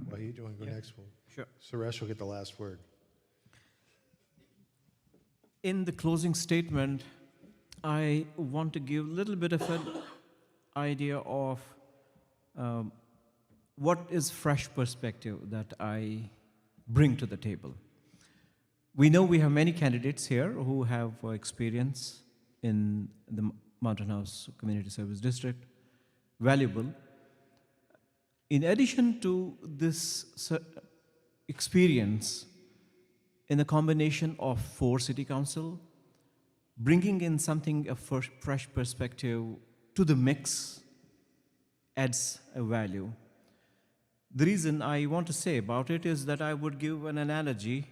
Wahid, do you want to go next? Sure. Suresh will get the last word. In the closing statement, I want to give a little bit of an idea of what is fresh perspective that I bring to the table. We know we have many candidates here who have experience in the Mountain House Community Service District, valuable. In addition to this experience, in the combination of 4 city council, bringing in something, a fresh perspective to the mix adds a value. The reason I want to say about it is that I would give an analogy.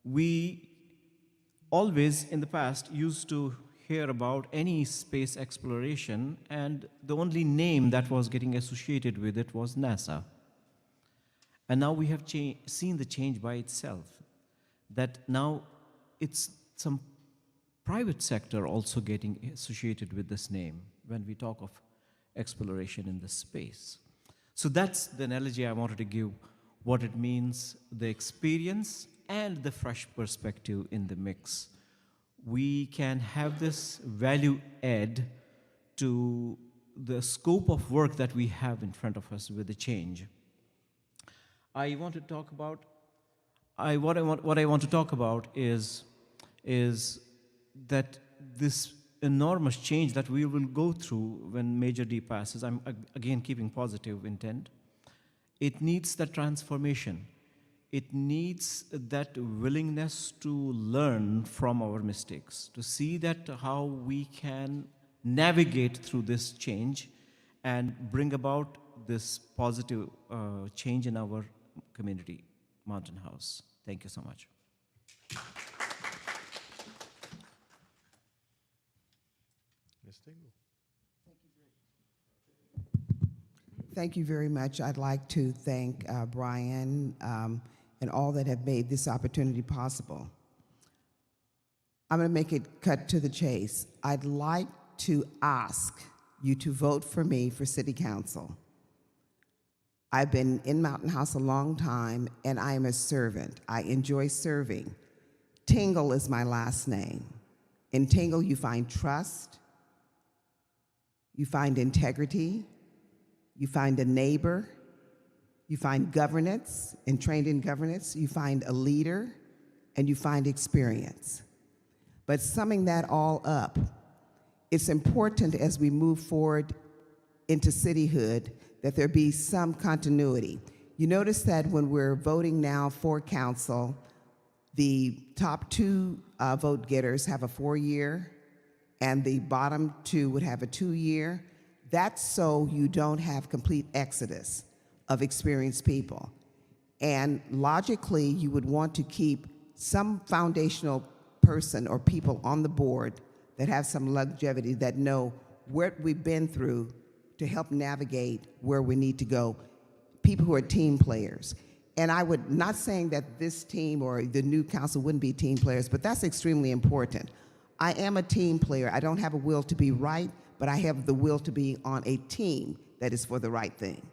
We always in the past used to hear about any space exploration, and the only name that was getting associated with it was NASA. And now we have seen the change by itself, that now it's some private sector also getting associated with this name when we talk of exploration in the space. So that's the analogy I wanted to give, what it means, the experience and the fresh perspective in the mix. We can have this value add to the scope of work that we have in front of us with the change. I want to talk about, what I want to talk about is that this enormous change that we will go through when Major D passes, I'm again keeping positive intent, it needs the transformation. It needs that willingness to learn from our mistakes, to see that how we can navigate through this change and bring about this positive change in our community, Mountain House. Thank you so much. Ms. Tingle. Thank you very much. I'd like to thank Brian and all that have made this opportunity possible. I'm going to make it cut to the chase. I'd like to ask you to vote for me for City Council. I've been in Mountain House a long time, and I am a servant. I enjoy serving. Tingle is my last name. In Tingle, you find trust, you find integrity, you find a neighbor, you find governance, and trained in governance, you find a leader, and you find experience. But summing that all up, it's important as we move forward into cityhood that there be some continuity. You notice that when we're voting now for council, the top 2 vote getters have a 4-year, and the bottom 2 would have a 2-year. That's so you don't have complete exodus of experienced people. And logically, you would want to keep some foundational person or people on the board that have some longevity, that know what we've been through to help navigate where we need to go, people who are team players. And I would, not saying that this team or the new council wouldn't be team players, but that's extremely important. I am a team player. I don't have a will to be right, but I have the will to be on a team that is for the right thing.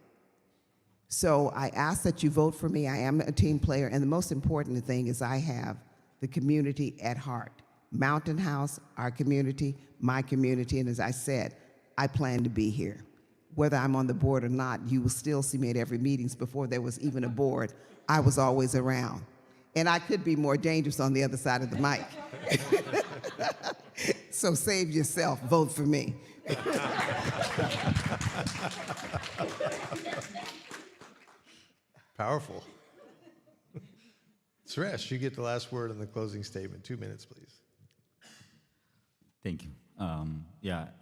So I ask that you vote for me. I am a team player, and the most important thing is I have the community at heart. Mountain House, our community, my community, and as I said, I plan to be here. Whether I'm on the board or not, you will still see me at every meetings. Before there was even a board, I was always around. And I could be more dangerous on the other side of the mic. So save yourself, vote for me. Powerful. Suresh, you get the last word on the closing statement. 2 minutes, please. Thank you.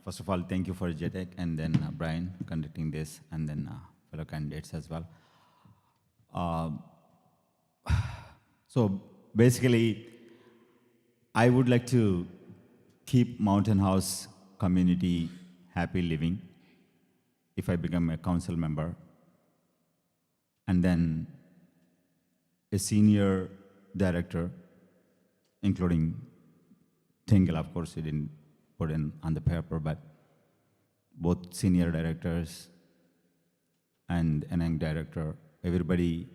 First of all, thank you for JTech and then Brian conducting this, and then fellow candidates as well. So basically, I would like to keep Mountain House community happy living if I become a council member. And then a senior director, including Tingle, of course, he didn't put in on the paper, but both senior directors and an young director, everybody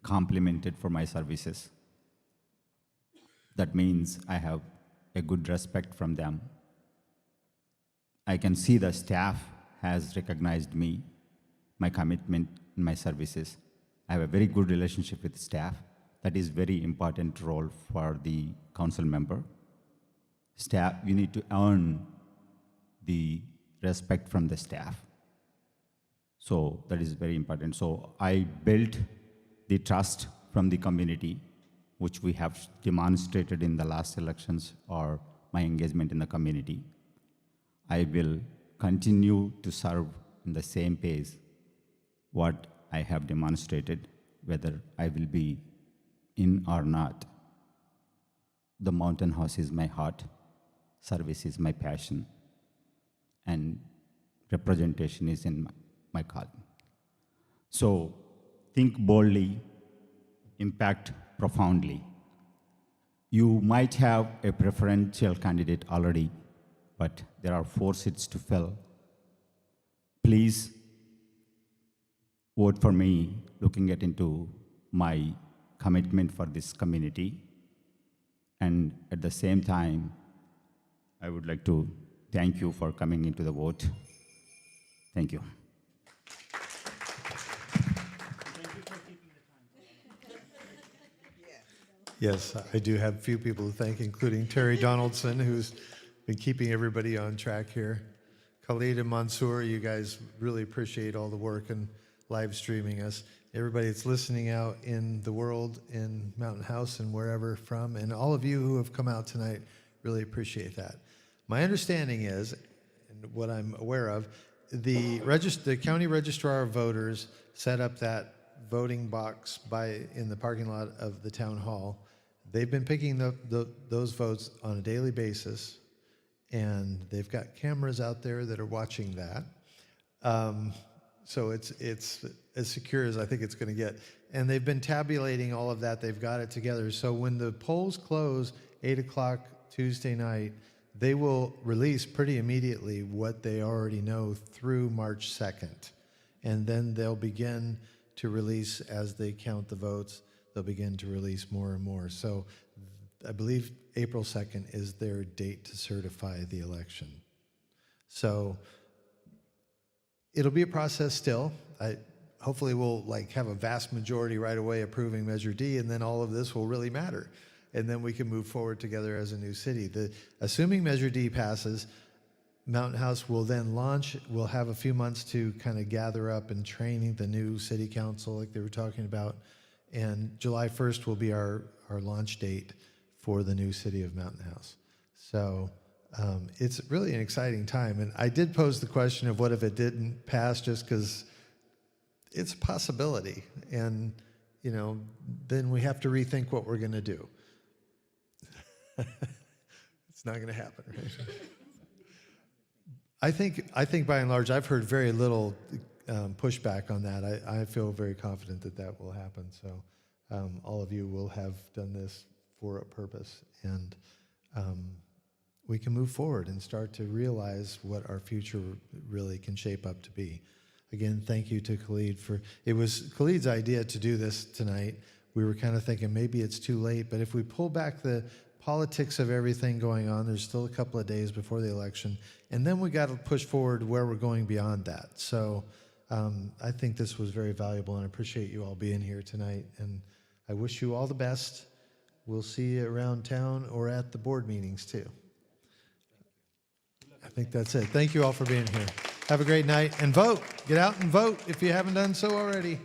complimented for my services. That means I have a good respect from them. I can see the staff has recognized me, my commitment, and my services. I have a very good relationship with staff. That is very important role for the council member. Staff, you need to earn the respect from the staff. So that is very important. So I built the trust from the community, which we have demonstrated in the last elections or my engagement in the community. I will continue to serve in the same pace what I have demonstrated, whether I will be in or not. The Mountain House is my heart, service is my passion, and representation is in my calling. So think boldly, impact profoundly. You might have a preferential candidate already, but there are 4 seats to fill. Please vote for me, looking into my commitment for this community. And at the same time, I would like to thank you for coming into the vote. Thank you. Yes, I do have a few people to thank, including Terry Donaldson, who's been keeping everybody on track here. Khalid and Mansour, you guys really appreciate all the work and live streaming us. Everybody that's listening out in the world, in Mountain House and wherever from, and all of you who have come out tonight, really appreciate that. My understanding is, and what I'm aware of, the county registrar of voters set up that voting box in the parking lot of the town hall. They've been picking those votes on a daily basis, and they've got cameras out there that are watching that. So it's as secure as I think it's going to get. And they've been tabulating all of that. They've got it together. So when the polls close 8 o'clock Tuesday night, they will release pretty immediately what they already know through March 2nd. And then they'll begin to release, as they count the votes, they'll begin to release more and more. So I believe April 2nd is their date to certify the election. So it'll be a process still. Hopefully we'll have a vast majority right away approving Measure D, and then all of this will really matter. And then we can move forward together as a new city. Assuming Measure D passes, Mountain House will then launch. We'll have a few months to kind of gather up and training the new city council like they were talking about. And July 1st will be our launch date for the new city of Mountain House. So it's really an exciting time. And I did pose the question of what if it didn't pass, just because it's a possibility. And, then we have to rethink what we're going to do. It's not going to happen, right? I think by and large, I've heard very little pushback on that. I feel very confident that will happen. So all of you will have done this for a purpose, and we can move forward and start to realize what our future really can shape up to be. Again, thank you to Khalid it was Khalid's idea to do this tonight. We were kind of thinking maybe it's too late, but if we pull back the politics of everything going on, there's still a couple of days before the election, and then we got to push forward where we're going beyond that. So I think this was very valuable, and I appreciate you all being here tonight, and I wish you all the best. We'll see you around town or at the board meetings too. think that's it. Thank you all for being here. Have a great night and vote. Get out and vote if you haven't done so already.